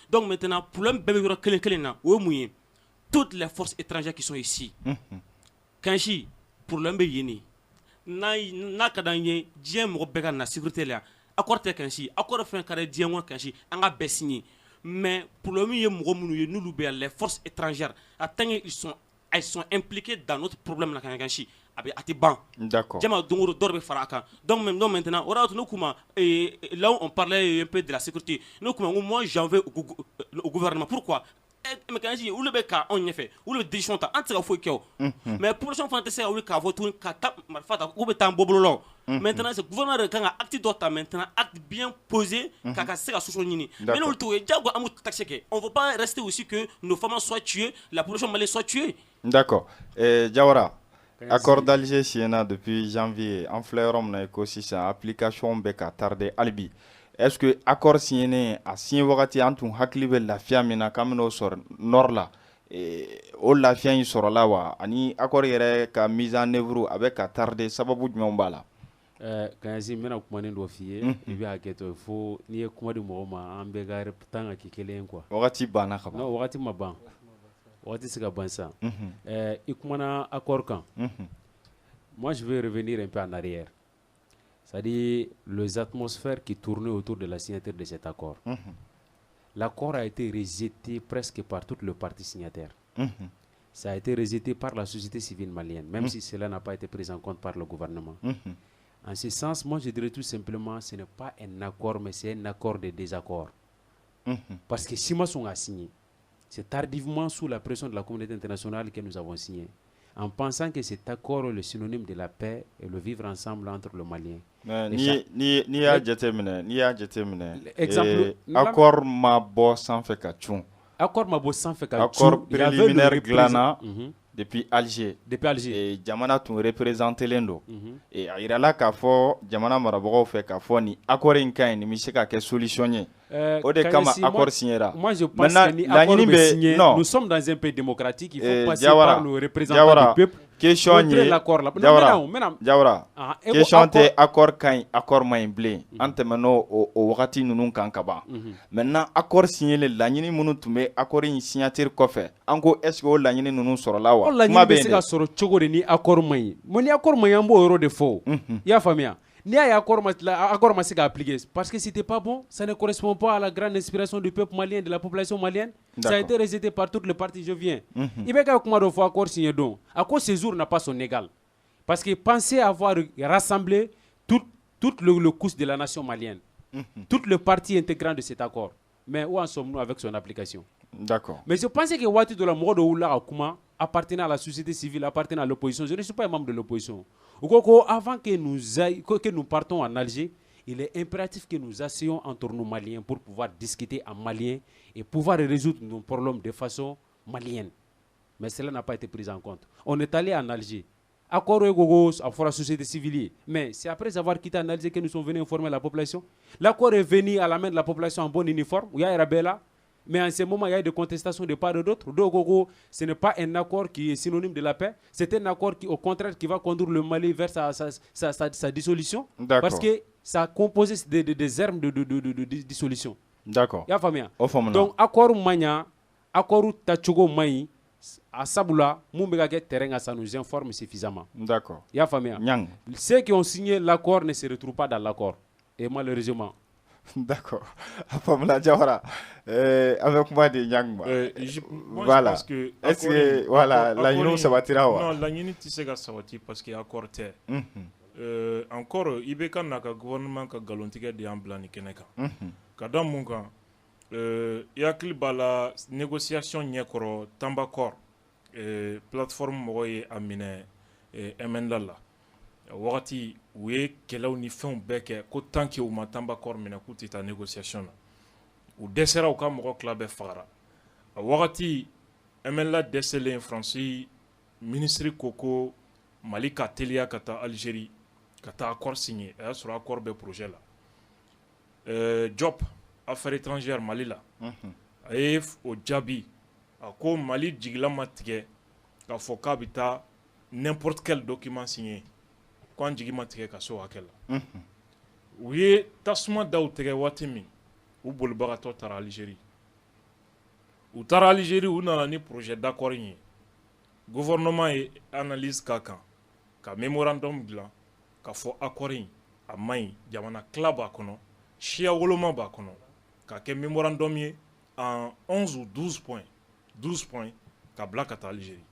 Donc maintenant, problème toutes les forces étrangères qui sont ici. Kanchi, problème yéni. Na kadanye, diem robega na sécurité là. Accord te Kanchi, accord fin carré diem Kanchi, anga be signé. Mais pour le moment, les forces étrangères, elles sont impliquées dans notre problème. D'accord. Donc maintenant, là où on parlait un peu de la sécurité, moi j'en veux au gouvernement. Pourquoi? Mais quand je dis, où le bec on y fait, où le déchant ta anti fou que mais pour le champ fantasy, où le cavo tourne, kata, malfata, où est un bobolo. Maintenant, ce gouvernement de Kanga acte d'autre maintenant, acte bien posé, kaka sera sous son nini. Mais nous, on ne veut pas rester aussi que nos femmes soient tuées, la population malienne soit tuée. D'accord. Jawara, accord d'Alger Siena depuis janvier, en fleur, on a écosystème, application beka tardé alibi. Est-ce que accord signé a signé wakati antum hakili be lafiya min na kamino sɔrɔ nord la o lafiya in sɔrɔla wa ani accord yɛrɛ ka mise en œuvre a bɛ ka tarder sababu jumɛn b'a la. Kansi n bɛna kumanin dɔ f'i ye i bɛ hakɛ to fo n'i ye kuma di mɔgɔ ma an bɛɛ ka temps ka kɛ kelen ye quoi. Wagati banna ka ban. Non wagati ma ban wagati se ka ban sa. I kumana accord kan. Moi je vais revenir un peu en arrière. C'est-à-dire les atmosphères qui tournaient autour de la signature de cet accord. L'accord a été rejeté presque par toutes les parties signataires. Ça a été rejeté par la société civile malienne, même si cela n'a pas été pris en compte par le gouvernement. En ce sens, moi je dirais tout simplement, ce n'est pas un accord, mais c'est un accord de désaccord. Parce que si ma sont a signé, c'est tardivement sous la pression de la communauté internationale que nous avons signé, en pensant que cet accord est le synonyme de la paix et le vivre ensemble entre le Malien. Ni y'a jateminɛ exemple accord ma bɔ sanfɛ ka cun accord ma bɔ sanfɛ ka accord préliminaire dilanna depuis Alger jamana tun représentelen don a yirala k'a fɔ jamana marabagaw fɛ k'a fɔ ni accord in ka ɲi nin bɛ se ka kɛ solution ye o de kama accord signera. Moi je pense que ni accord bɛ signé, nous sommes dans un pays démocratique, il faut passer par le représentant du peuple. Question ye Jawara question tɛ accord ka ɲi accord ma ɲi bilen an tɛmɛn'o o wagati ninnu kan ka ban maintenant accord signelen laɲini minnu tun bɛ accord in signature kɔfɛ an ko est ce que o laɲini ninnu sɔrɔla wa? O laɲini bɛ se ka sɔrɔ cogo di ni accord ma ɲi? Mun ni accord ma ɲi an b'o yɔrɔ de fɔ i y'a faamuya? N'i y'a ye accord ma se ka appliquer parce que c'était pas bon, ça ne correspond pas à la grande inspiration du peuple malien, de la population malienne. Ça a été rejeté par toutes les parties, je viens. Il y a comment de fois accord signé donc. Accord séjour n'a pas son égal. Parce que pensez avoir rassemblé toute le couche de la nation malienne, toutes les parties intégrantes de cet accord. Mais où en sommes-nous avec son application? D'accord. Mais je pensais que Wati de la mort de Oula Akuma appartenait à la société civile, appartenait à l'opposition. Je ne suis pas un membre de l'opposition. Avant que nous partons en Alger, il est impératif que nous assions entre nous Maliens pour pouvoir discuter en malien et pouvoir résoudre nos problèmes de façon malienne. Mais cela n'a pas été pris en compte. On est allé en Alger. Accord à la société civile. Mais c'est après avoir quitté en Alger que nous sommes venus informer la population. L'accord est venu à la main de la population en bon uniforme. Il y a Rabela. Mais en ce moment, il y a des contestations de part et d'autre. Donc, ce n'est pas un accord qui est synonyme de la paix. C'est un accord qui, au contraire, qui va conduire le Mali vers sa dissolution. Parce que ça compose des armes de dissolution. D'accord. Donc, accord Mania, accord Tachugo Maï, à Saboula, Moumbegake terrain, ça nous informe suffisamment. D'accord. Ceux qui ont signé l'accord ne se retrouvent pas dans l'accord. Et malheureusement. D'accord. Pamela Jawara, avec moi de Nyang. Voilà. Est-ce que voilà, la union sabatira wa? Non, la union tisega sabati parce que accord te. Encore ibeka naka gouvernement ka galontiga de amblani keneka. Kada munga yakli bala négociation nyekoro tambakor plateforme moye amine emendala. Wagati u ye kɛlɛw ni fɛnw bɛɛ kɛ ko tant que u ma tambakɔr minɛ k'u tɛ taa négociation na u dɛsɛra u ka mɔgɔ tila bɛɛ fagara a wagati MNLA dɛsɛlen Faransi ministre ko Mali ka teliya ka taa Algérie ka taa accord signé a y'a sɔrɔ accord bɛ projet la Diop affaires étrangères Mali la a ye o jaabi a ko Mali jigila ma tigɛ k'a fɔ k'a bɛ taa n'importe quel document signé quand jigi ma tigɛ ka so hakɛ la u ye tasuma daw tigɛ waati min u bolibagatɔ taara Algérie u taara Algérie u nana ni projet d'accord in ye gouvernement ye analyse k'a kan ka mémorandum dilan ka fɔ accord in a man ɲi jamana tila b'a kɔnɔ siya woloma b'a kɔnɔ ka kɛ mémorandum ye en 11 ou 12 points ka bila ka taa Algérie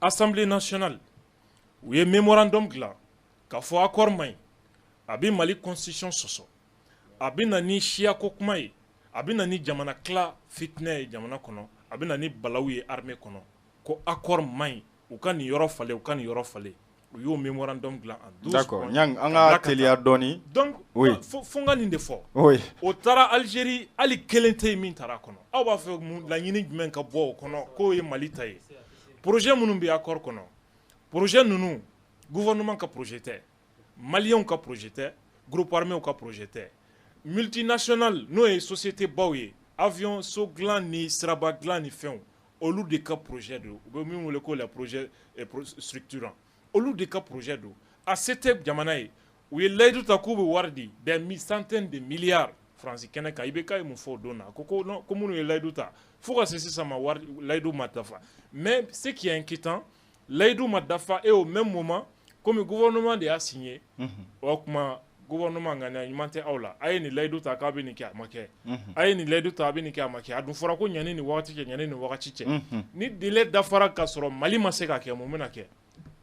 Assemblée nationale u ye mémorandum dilan k'a fɔ accord man ɲi a bɛ Mali constitution sɔsɔ a bɛ na ni siya ko kuma ye a bɛ na ni jamana tila fitinɛ ye jamana kɔnɔ a bɛ na ni balawu ye armée kɔnɔ ko accord man ɲi u ka nin yɔrɔ falen u ka nin yɔrɔ falen u y'o mémorandum dilan en 12 d'accord an ka teliya dɔɔni donc fo n ka nin de fɔ o taara Algérie hali kelen tɛ yen min taara a kɔnɔ aw b'a fɛ laɲini jumɛn ka bɔ o kɔnɔ k'o ye Mali ta ye projet minnu bɛ accord kɔnɔ projet ninnu gouvernement ka projet tɛ malien ka projet tɛ groupe armé ka projet tɛ multinational n'o ye société baw ye avion so dilan ni siraba dilan ni fɛnw olu de ka projet don u bɛ min wele ko la projet structurant olu de ka projet don a se tɛ jamana ye u ye layidu ta k'u bɛ wari di des centaines de milliards francs kɛnɛ kan IBK ye mun fɔ o don na ko minnu ye layidu ta fo ka se sisan ma wari layidu ma dafa mais ce qui est inquiétant layidu ma dafa et au même moment comme gouvernement de y'a signé o kuma gouvernement ŋaniya ɲuman tɛ aw la a ye nin layidu ta k'a bɛ nin kɛ a ma kɛ a ye nin layidu ta a bɛ nin kɛ a ma kɛ a dun fɔra ko ɲani nin wagati cɛ ɲani nin wagati cɛ ni délai dafara ka sɔrɔ Mali ma se ka kɛ mun bɛna kɛ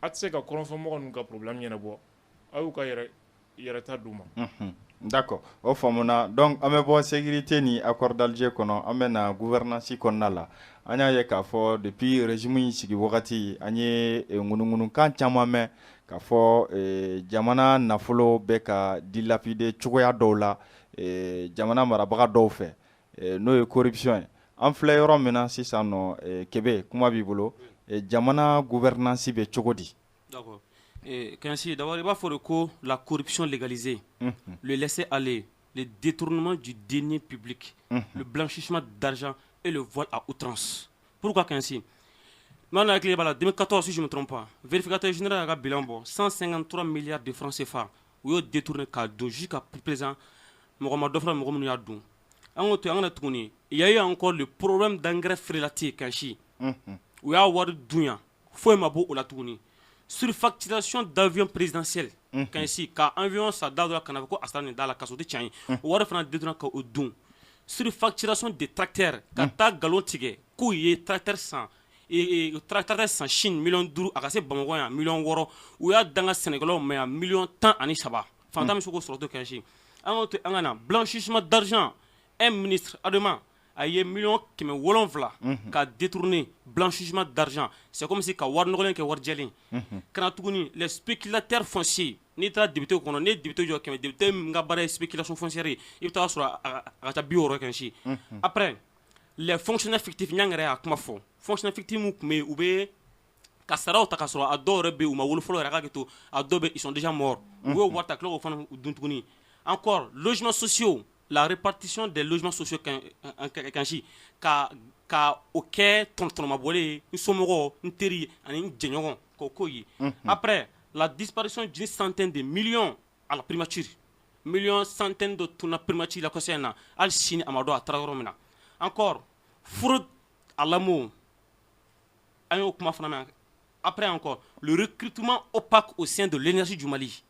a tɛ se ka kɔrɔnfɛmɔgɔ ninnu ka problème ɲɛnabɔ a y'u ka yɛrɛta d'u ma D'accord. O famuna donc an bɛ bɔ sécurité ni accord d'Alger kɔnɔ an bɛ na gouvernance kɔnɔna la an y'a ye k'a fɔ depuis régime in sigi wagati an ye ŋunuŋunukan caman mɛn k'a fɔ jamana nafolo bɛ ka dilapider cogoya dɔw la jamana marabaga dɔw fɛ n'o ye corruption ye an filɛ yɔrɔ min na sisan nɔ Kebe kuma b'i bolo jamana gouvernance bɛ cogo di? D'accord. Kansi, d'abord, il va falloir que la corruption légalisée, le laisser aller, le détournement du denier public, le blanchissement d'argent et le vol à outrance. Pourquoi Kansi? Maintenant, 2014, si je ne me trompe pas, vérificateur général a bilan 153 milliards de francs CFA. Où il a détourné jusqu'à présent. Il y a eu encore le problème d'engrais frélaté Kansi. Où il y a eu Douya. Faut mabo la tourner. Surfacturation d'avions présidentiels. Kansi, car environ ça dans la Canavako Astane dans la Kasso de Tchani. Ou alors, détourné au Doum. Surfacturation des tracteurs. Kata galon tigé. Kouye tracteur sans. Et tracteur sans Chine, million d'euros, à casser Bamouya, million d'euros. Ou il y a dans le Sénégal, mais un million de temps à Nisaba. Fantôme sur le Kansi. Blanchissement d'argent. Un ministre, à demain, a eu million qui me volonvla, qui a détourné blanchissement d'argent. C'est comme si Warnolen qui Warjelin. Quand les spéculateurs fonciers, ni ta débuté qu'on a débuté, qui a débuté, Ngabare spéculation foncière, il t'a sur la bio Kansi. Après, les fonctionnaires fictifs, Nyangre à Kmafo. Fonctionnaires fictifs, mais Oubé. Kasara ta kasoro adore be ou ma wolfolo ragato adobe ils sont déjà morts. Ou wata klo ofan duntuni. Encore logements sociaux, la répartition des logements sociaux kanchi ka OK ton mabole usomoro nteri ani djenyogon kokoyi. Après la disparition d'une centaine de millions à la primature. Millions centaines de tonnes primature la concerne al Chine amado à Traoromina. Encore fraude à l'amour. Ayo kuma fana. Après encore, le recrutement opaque au sein de l'énergie du Mali.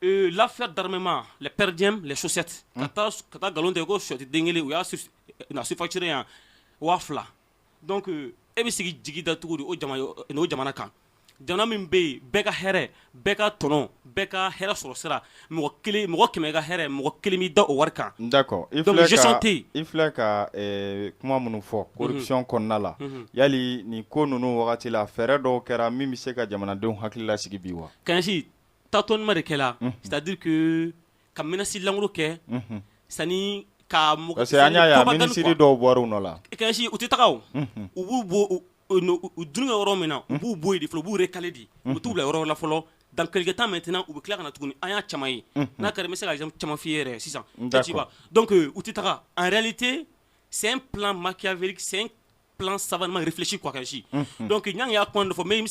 L'affaire d'armement, les perdièmes, les chaussettes. Kata galon de gauche, dengele ou ya surfacturé un wafla. Donc, ebisigi jigida tugu o jamana kan. Jamana min be beka here, beka tonon, beka here sur sera. Mo kemega here, mo kelimi da o warka. D'accord. Il faut que kuma munu fɔ corruption kɔnɔna la. Yali ni ko nunu wagati la fɛrɛ dɔw kɛra min bɛ se ka jamanadenw hakili lasigi bi wa? Kansi tâtonnement de kɛla, c'est-à-dire que ka menace langolo kɛ, sani ka parce que an y'a ye ministre dɔw bɔra u nɔ la. Kansi u tɛ taga o. U b'u bɔ u dunga yɔrɔ min na u b'u bɔ yen de fɔlɔ u b'u recalé de u t'u bila yɔrɔ la fɔlɔ dans quelques temps maintenant u bɛ tila ka na tuguni an y'a caman ye n'a kɛra n bɛ se ka exemple caman f'i ye yɛrɛ sisan donc u tɛ taga en réalité c'est un plan machiavélique, c'est un plan savamment réfléchi quoi Kansi. Donc ɲan y'a kuma dɔ fɔ mais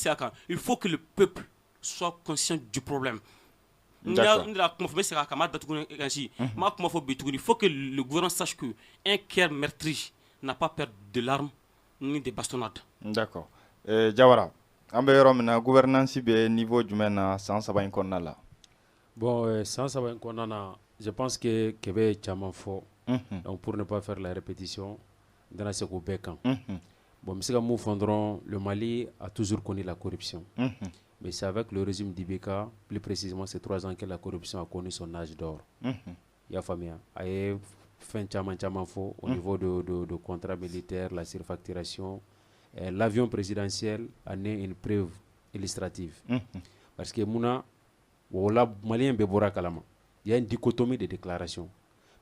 il faut que le peuple soit conscient du problème. Il faut que le gouvernement sache que un cœur meurtri n'a pas peur de l'arme ni des bastonnades. D'accord. Jawara, an bɛ yɔrɔ min na gouvernance bɛ niveau jumɛn na san 3 in kɔnɔna la? Bon, san 3 in kɔnɔna na, je pense que Kebe ye caman fɔ. Donc pour ne pas faire la répétition, n tɛna se k'o bɛɛ kan. Bon, n bɛ se ka mun fɔ dɔrɔn, le Mali a toujours connu la corruption. Mais c'est avec le régime d'Ibeka, plus précisément ces 3 ans que la corruption a connu son âge d'or. Ya faamuya, a ye fɛn caman fɔ au niveau de contrat militaire, la surfacturation. L'avion présidentiel en est une preuve illustrative. Parce que Mouna, wala Malien be bora kalama. Il y a une dichotomie de déclarations.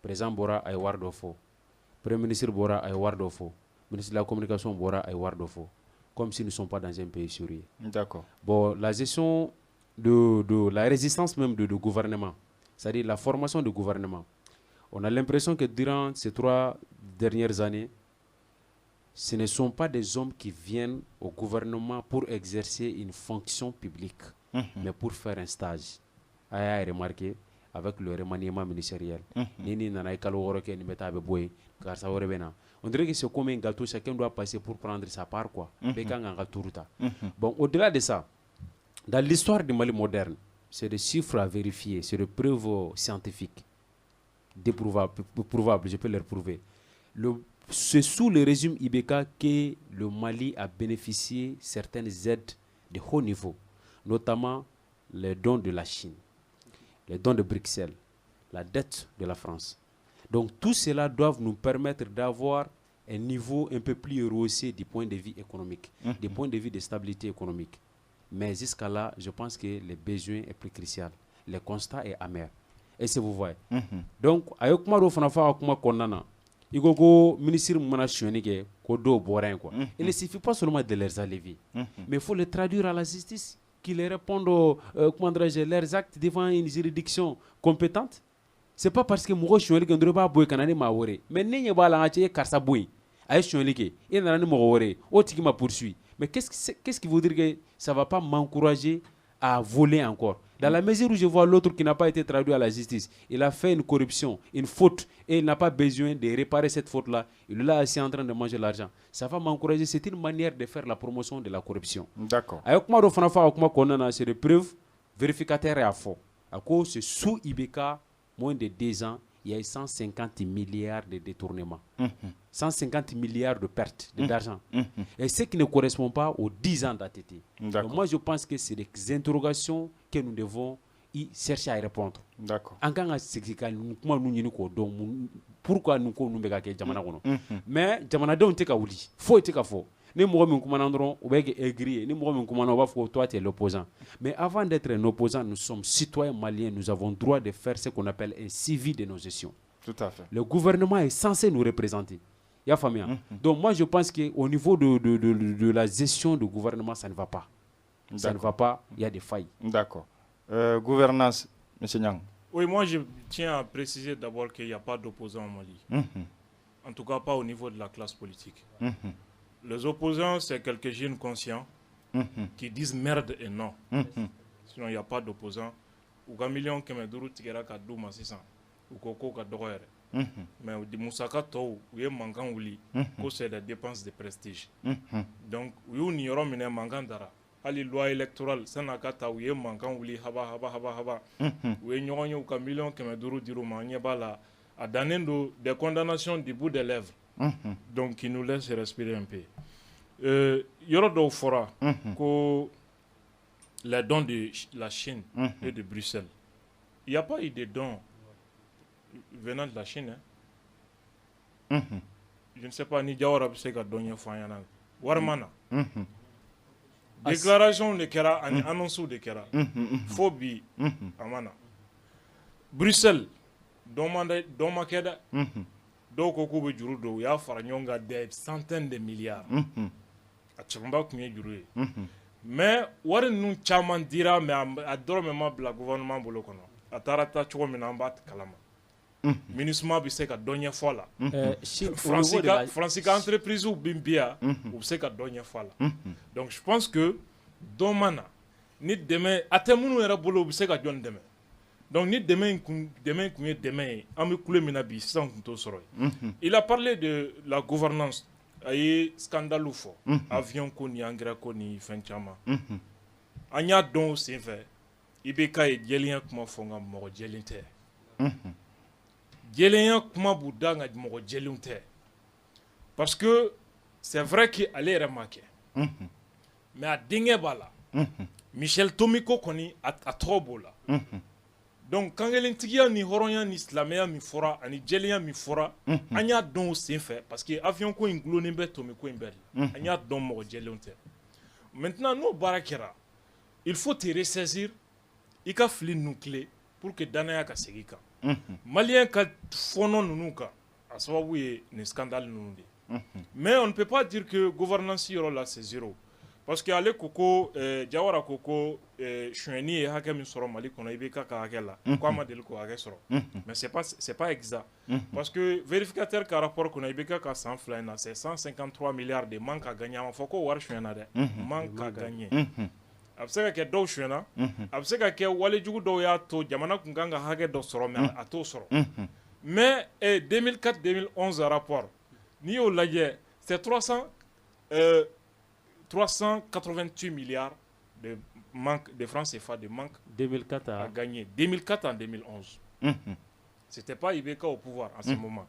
Président Bora ay war do fo. Premier ministre Bora ay war do fo. Ministre de la communication Bora ay war do fo. Comme s'ils ne sont pas dans un pays sérieux. D'accord. Bon, la gestion de la résistance même de gouvernement, c'est-à-dire la formation du gouvernement, on a l'impression que durant ces 3 dernières années, ce ne sont pas des hommes qui viennent au gouvernement pour exercer une fonction publique, mais pour faire un stage. A remarqué avec le remaniement ministériel. On dirait que c'est comme un gâteau, chacun doit passer pour prendre sa part, quoi. Bon, au-delà de ça, dans l'histoire du Mali moderne, c'est des chiffres à vérifier, c'est des preuves scientifiques, prouvables, je peux les prouver. C'est sous le régime Ibeka que le Mali a bénéficié certaines aides de haut niveau, notamment les dons de la Chine. les dons de Bruxelles, la dette de la France. Donc tout cela doit nous permettre d'avoir un niveau un peu plus rehaussé du point de vue économique, du point de vue de stabilité économique. Mais jusqu'à là, je pense que le besoin est plus crucial. Le constat est amer. Et c'est vous voyez. Donc, avec moi, il y a ministre il ne suffit pas seulement de les enlever, mais il faut les traduire à la justice, qu'ils répondent leurs actes devant une juridiction compétente. C'est pas parce que moi je suis un mais n'y a pas la karsa boy. Aïe chouelike, il n'a pas m'a poursuit. Mais qu'est-ce qui veut dire que ça va pas m'encourager à voler encore? Dans la mesure où je vois l'autre qui n'a pas été traduit à la justice, il a fait une corruption, une faute, et il n'a pas besoin de réparer cette faute-là. Il est là assis en train de manger l'argent. Ça va m'encourager. C'est une manière de faire la promotion de la corruption. D'accord. Avec moi, c'est des preuves vérificateurs et à faux. À cause c'est sous IBK, moins de 2 ans, il y a eu 150 milliards de détournements. 150 milliards de pertes d'argent. Et ce qui ne correspond pas aux 10 ans d'ATT. Donc moi, je pense que c'est des interrogations que nous devons y chercher à répondre. D'accord. Pourquoi nous sommes mais jamanadenw tɛ ka wuli foyi tɛ ka fɔ ni mɔgɔ min kumana dɔrɔn u bɛ kɛ aigri ni mɔgɔ min kumana u b'a fɔ toi tu es l'opposant. Mais avant d'être un opposant, nous sommes citoyens maliens, nous avons droit de faire ce qu'on appelle un suivi de nos gestions. Tout à fait. Le gouvernement est censé nous représenter. Il y a famille. Donc moi je pense qu'au niveau de la gestion du gouvernement, ça ne va pas. Ça ne va pas, il y a des failles. D'accord. Gouvernance, M. Nyang. Oui, moi je tiens à préciser d'abord qu'il n'y a pas d'opposants au Mali. En tout cas pas au niveau de la classe politique. Les opposants, c'est quelques jeunes conscients qui disent merde et non. Sinon il n'y a pas d'opposants. Ou qu'un million qui me duru tigera ka douma 600. Ou koko ka dogoyere. Mais di musaka to ou ye mankan wuli ko c'est des dépenses de prestige. Donc ou ni yoro mine mankan dara. Ali loi électorale sanakata ou ye mankan wuli haba ou ye ɲɔgɔn ye u ka million kɛmɛ duuru dir'u ma ɲɛ b'a la a dannen do des condamnations du bout des lèvres. Donc qui nous laisse respirer un peu. Yɔrɔ dɔw fɔra ko les dons de la Chine et de Bruxelles. Il n'y a pas eu de dons venant de la Chine. Je ne sais pas ni Jawara bɛ se ka dɔ ɲɛfɔ an ɲɛna. Warimana. Déclaration de kɛra ani annonce de kɛra. Fo bi amana. Bruxelles dɔ ma kɛ dɛ. Dɔw ko k'u bɛ juru don u y'a fara ɲɔgɔn kan des centaines de milliards. A camanba tun ye juru ye. Mais wari ninnu caman dira mais a dɔrɔmɛ ma bila gouvernement bolo kɔnɔ. A taara taa cogo min na an b'a kalama. MINUSMA bɛ se ka dɔ ɲɛfɔ a la. Faransi ka entreprise bɛ bi yan u bɛ se ka dɔ ɲɛfɔ a la. Donc je pense que dɔ ma na ni dɛmɛ a tɛ minnu yɛrɛ bolo u bɛ se ka jɔn dɛmɛ. Donc ni dɛmɛ in kun ye dɛmɛ ye an bɛ kule min na bi sisan kun t'o sɔrɔ ye. Il a parlé de la gouvernance a ye scandale fɔ avion ko ni engrais ko ni fɛn caman. An y'a dɔn o senfɛ IBK ye jɛlenya kuma fɔ nka mɔgɔ jɛlen tɛ. Jɛlenya kuma b'u da nka mɔgɔ jɛlenw tɛ. Parce que c'est vrai que ale yɛrɛ ma kɛ. Mais a denkɛ b'a la. Michel Tomiko kɔni a tɔgɔ b'o la. Donc kankelentigiya ni hɔrɔnya ni silamɛya min fɔra ani jɛlenya min fɔra an y'a dɔn o senfɛ parce que avion ko in gulonnen bɛ Tomiko in bɛɛ de la. An y'a dɔn mɔgɔ jɛlenw tɛ. Maintenant n'o baara kɛra il faut te ressaisir i ka fili ninnu tile pour que danaya ka segin kan. Maliyɛn ka fɔnɔ ninnu kan a sababu ye nin scandale ninnu de. Mais on ne peut pas dire que gouvernance yɔrɔ la c'est zéro. Parce que ale ko ko Jawara ko ko suɲɛni ye hakɛ min sɔrɔ Mali kɔnɔ IBK ka hakɛ la ko a ma deli k'o hakɛ sɔrɔ. Mais c'est pas exact. Parce que vérificateur ka rapport kɔnɔ IBK ka san fila in na c'est 153 milliards de manque à gagner a ma fɔ ko wari suɲɛna dɛ. Manque à gagner. A bɛ se ka kɛ dɔw suɲɛna a bɛ se ka kɛ walejugu dɔw y'a to jamana kun kan ka hakɛ dɔ sɔrɔ mais a t'o sɔrɔ. Mais 2004-2011 rapport n'i y'o lajɛ c'est 388 milliards de manque de francs CFA de manque 2004 à gagner. 2004 en 2011. C'était pas IBK au pouvoir en ce moment.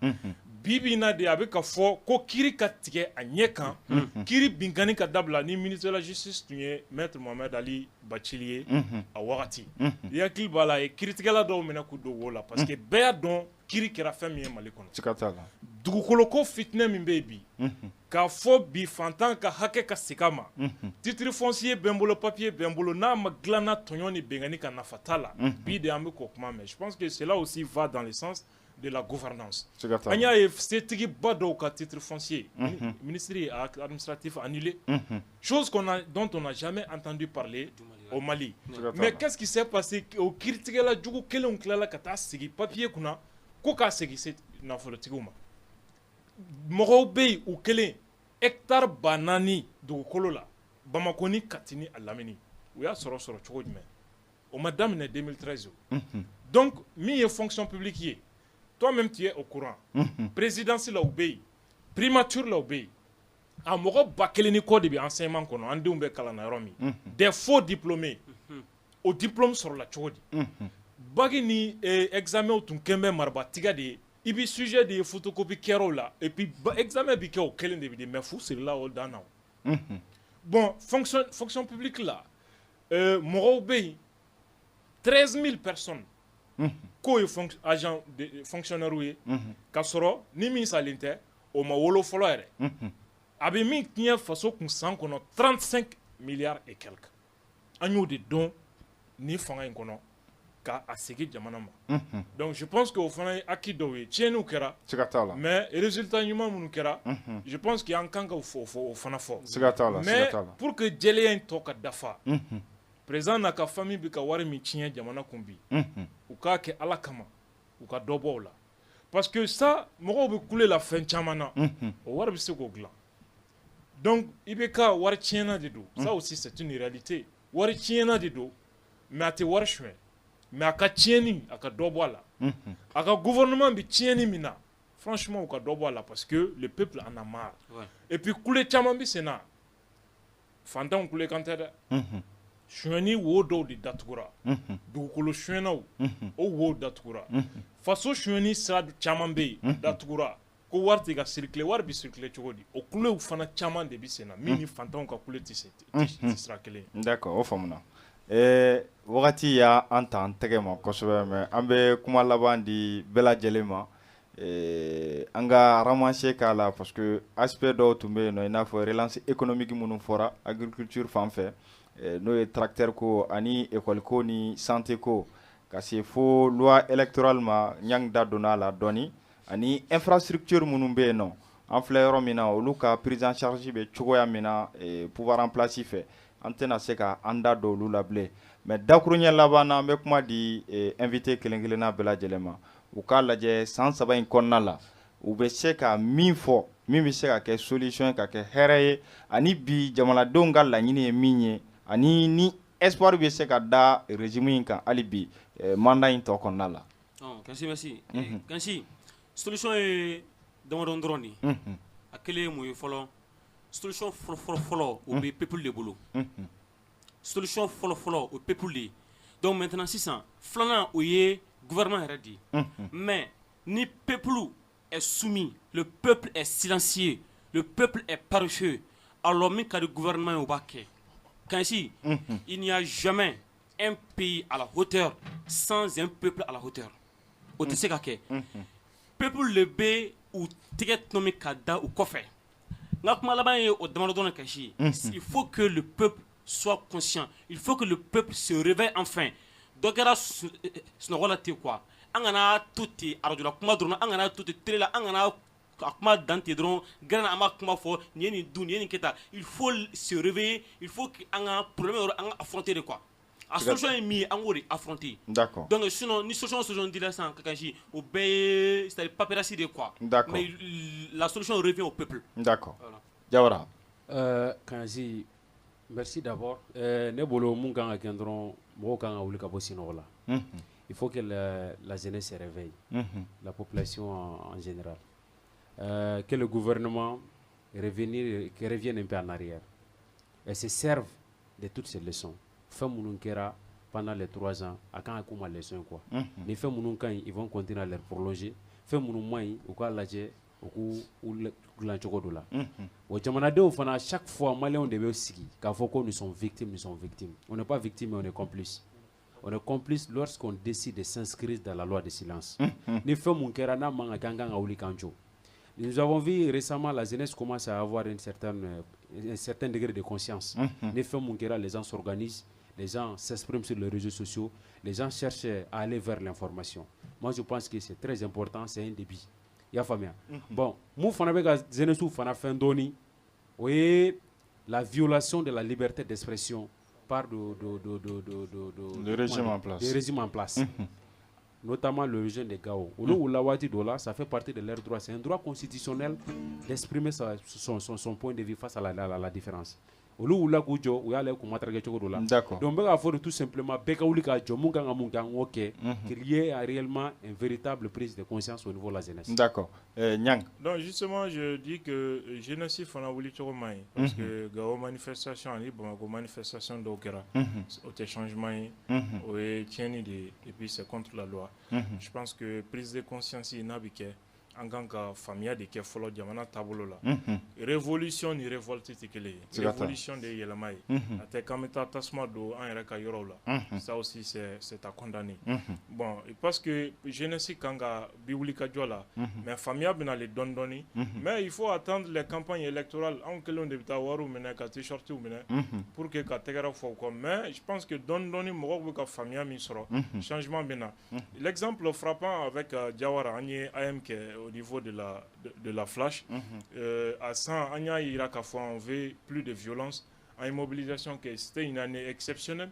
bibi na de a bɛ ka fɔ ko kiiri ka tigɛ a ɲɛ kan kiiri binkani ka dabila ni ministre de la justice tun ye maître Mohamed Ali Bacili ye a wagati i hakili b'a la a ye kiiritigɛla dɔw minɛ k'u don wo la parce que bɛɛ y'a dɔn kiiri kɛra fɛn min ye Mali kɔnɔ siga t'a la dugukolo ko fitinɛ min bɛ yen bi k'a fɔ bi fantan ka hakɛ ka segin a ma titre foncier bɛ n bolo papier bɛ n bolo n'a ma dilanna tɔɲɔ ni bɛnkani ka nafa t'a la bi de an bɛ k'o kuma mɛn je pense que cela aussi va dans le sens de la gouvernance an y'a ye setigiba dɔw ka titre foncier ministre administratif annulé chose dont on n'a jamais entendu parler au Mali mais qu'est-ce qui s'est passé o kiiritigɛla jugu kelenw tilala ka taa sigi papier kunna ko k'a segin nafolotigiw ma mɔgɔw bɛ yen u kelen hectare 4,000 dugukolo la Bamako ni Kati ni a Lamini u y'a sɔrɔ cogo jumɛn o ma daminɛ 2013 donc min ye fonction publique ye toi-même tu es au courant présidence la u bɛ yen primature la u bɛ yen a mɔgɔ 1000 ni kɔ de bɛ enseignement kɔnɔ an denw bɛ kalan na yɔrɔ min des faux diplômés o diplôme sɔrɔla cogo di bac ni examen tun kɛn bɛ marabatigiya de ye i bɛ sujet de ye photocopie kɛraw la et puis examen bɛ kɛ o kelen de bɛ mais fu sirila o dan na bon fonction publique la mɔgɔw bɛ yen 13 000 personnes k'o ye agent fonctionnaire ye ka sɔrɔ ni min salen tɛ o ma wolo fɔlɔ yɛrɛ a bɛ min tiɲɛ faso kun san kɔnɔ 35 milliards et quelques an y'o de dɔn ni fanga in kɔnɔ k'a segin jamana ma donc je pense que o fana ye acquis dɔw ye tiɲɛniw kɛra siga t'a la mais résultat ɲuman minnu kɛra je pense que an kan ka o fana fɔ siga t'a la mais pour que jɛlenya in tɔ ka dafa président n'a ka famille bɛ ka wari min tiɲɛ jamana kun bi u k'a kɛ Ala kama u ka dɔ bɔ o la parce que ça mɔgɔw bɛ kule la fɛn caman na o wari bɛ se k'o dilan donc i bɛ ka wari tiɲɛna de don ça aussi c'est une réalité wari tiɲɛna de don mais a tɛ wari suɲɛ mais a ka tiɲɛni a ka dɔ bɔ a la a ka gouvernement bɛ tiɲɛni min na franchement u ka dɔ bɔ a la parce que le peuple en a marre et puis kule caman bɛ sen na fantanw kule kan tɛ dɛ suɲɛni wo dɔw de datugura dugukolo suɲɛnaw o wo datugura faso suɲɛni sira caman bɛ yen datugura ko wari tɛ ka circuler wari bɛ circuler cogo di o kulew fana caman de bɛ sen na min ni fantanw ka kule tɛ sira kelen ye d'accord o faamuna wagati y'a an ta an tɛgɛ ma kosɛbɛ mais an bɛ kuma laban di bɛɛ lajɛlen ma an ka ramasser k'a la parce que aspect dɔw tun bɛ yen nɔ i n'a fɔ relance économique minnu fɔra agriculture fan fɛ n'o ye tracteur ko ani école ko ni santé ko ka se fo loi électorale ma ɲang da donna a la dɔɔni ani infrastructure minnu bɛ yen nɔ an filɛ yɔrɔ min na olu ka prise en charge bɛ cogoya min na pouvoir en place fɛ an tɛna se ka an da don olu la bilen mais dakuruɲɛ laban na an bɛ kuma di invité kelen kelenna bɛɛ lajɛlen ma u k'a lajɛ san 3 in kɔnɔna la u bɛ se ka min fɔ min bɛ se ka kɛ solution ka kɛ hɛrɛ ye ani bi jamanadenw ka laɲini ye min ye ani ni espoir bɛ se ka da régime in kan hali bi mandat in tɔ kɔnɔna la. Merci. Kansi solution ye damadɔn dɔrɔn de ye a kelen ye mun ye fɔlɔ solution fɔlɔ o bɛ peuple de bolo solution fɔlɔ o peuple de ye donc maintenant sisan filanan o ye gouvernement yɛrɛ de ye mais ni peuple est soumis le peuple est silencieux le peuple est paresseux alors min ka di gouvernement ye o b'a kɛ Kansi il n'y a jamais un pays à la hauteur sans un peuple à la hauteur o tɛ se ka kɛ peuple le bɛ u tɛgɛ tɔmi ka da u kɔfɛ n ka kuma laban ye o damadɔ dɔrɔn Kansi il faut que le peuple soit conscient il faut que le peuple se réveille enfin dɔ kɛra sunɔgɔ la ten quoi an kana to ten arajola kuma dɔrɔn an kana to ten télé la an kana a kuma dan ten dɔrɔn gɛrɛna an b'a kuma fɔ nin ye nin dun nin ye nin kɛ tan il faut se réveiller il faut que an ka problème yɔrɔ an ka affronter de quoi a solution ye min ye an k'o de affronter d'accord donc sinon ni solution dira sisan Kansi o bɛɛ ye c'est à dire paperasserie de quoi d'accord mais la solution revient au peuple d'accord Jawara Kansi merci d'abord ne bolo mun kan ka kɛ dɔrɔn mɔgɔw kan ka wuli ka bɔ sinɔgɔ la il faut que la jeunesse se réveille la population en général que le gouvernement revienne un peu en arrière et se serve de toutes ces leçons fɛn minnu kɛra pendant les 3 ans a kan ka k'u ma leçon quoi ni fɛn minnu ka ɲi ils vont continuer à les prolonger fɛn minnu man ɲi u k'a lajɛ o k'u dilan cogo dɔ la wa jamanadenw fana chaque fois maliyɛnw de bɛ sigi k'a fɔ ko nous sommes victimes on n'est pas victime mais on est complice. On est complice lorsqu'on décide de s'inscrire dans la loi de silence. Nous avons vu récemment la jeunesse commence à avoir un certain degré de conscience. Les gens s'organisent, les gens s'expriment sur les réseaux sociaux, les gens cherchent à aller vers l'information. Moi, je pense que c'est très important, c'est un début. Bon, nous la violation de la liberté d'expression par le régime en place. Notamment le régime des Gao. Ça fait partie de leur droit. C'est un droit constitutionnel d'exprimer son point de vue face à la différence. D'accord. Donc, il faut tout simplement qu'il y ait réellement une véritable prise de conscience au niveau de la jeunesse. D'accord. Donc, justement, je dis que jeunesse, il faut parce que Gao manifestation, manifestation d'Okera, au changement, et puis c'est contre la loi. Je pense que prise de conscience, il n'a en tant que famille de qui follow jamana tabolo la révolution ni révolte tikele révolution de yelamai ate kameta tasma do en reka yoro la ça aussi c'est à condamner bon parce que jeunesse kanga biwulika jola mais famille bina les dondoni mais il faut attendre les campagnes électorales en que l'on débita waru mena ka t-shirt ou mena pour que ka tegara fo comme mais je pense que dondoni mo ka famille mi soro changement bina l'exemple frappant avec Diawara Agné AMK au niveau de la flash à 100 Anya Iraka on veut plus de violence en immobilisation que c'était une année exceptionnelle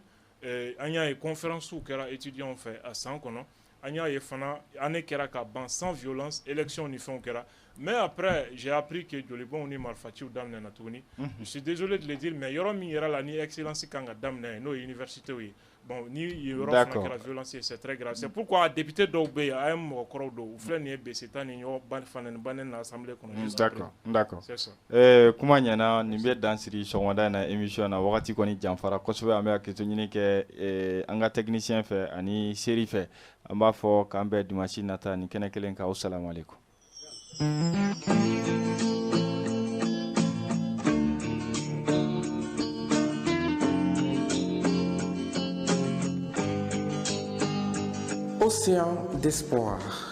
Anya conférence où kera étudiants fait à 100 kono Anya fana année kera ka ban sans violence élection ni font kera mais après j'ai appris que Jolibon on est malfati ou damne na tuni je suis désolé de le dire mais yoro mi yera la ni excellence kanga damne no université oui. Bon, ni la violence, c'est très grave. C'est pourquoi député d'Obé a un corridor ou flène et c'est un ignorant ban l'Assemblée. D'accord. C'est ça. Comment y en a ni bien dans cette émission na wakati koni jamfara kosobe amea kitonyine ke anga technicien fait ani série fait amba fo kambe dimanche nata ni kene kelen ka assalamu alaikum. Océan d'espoir.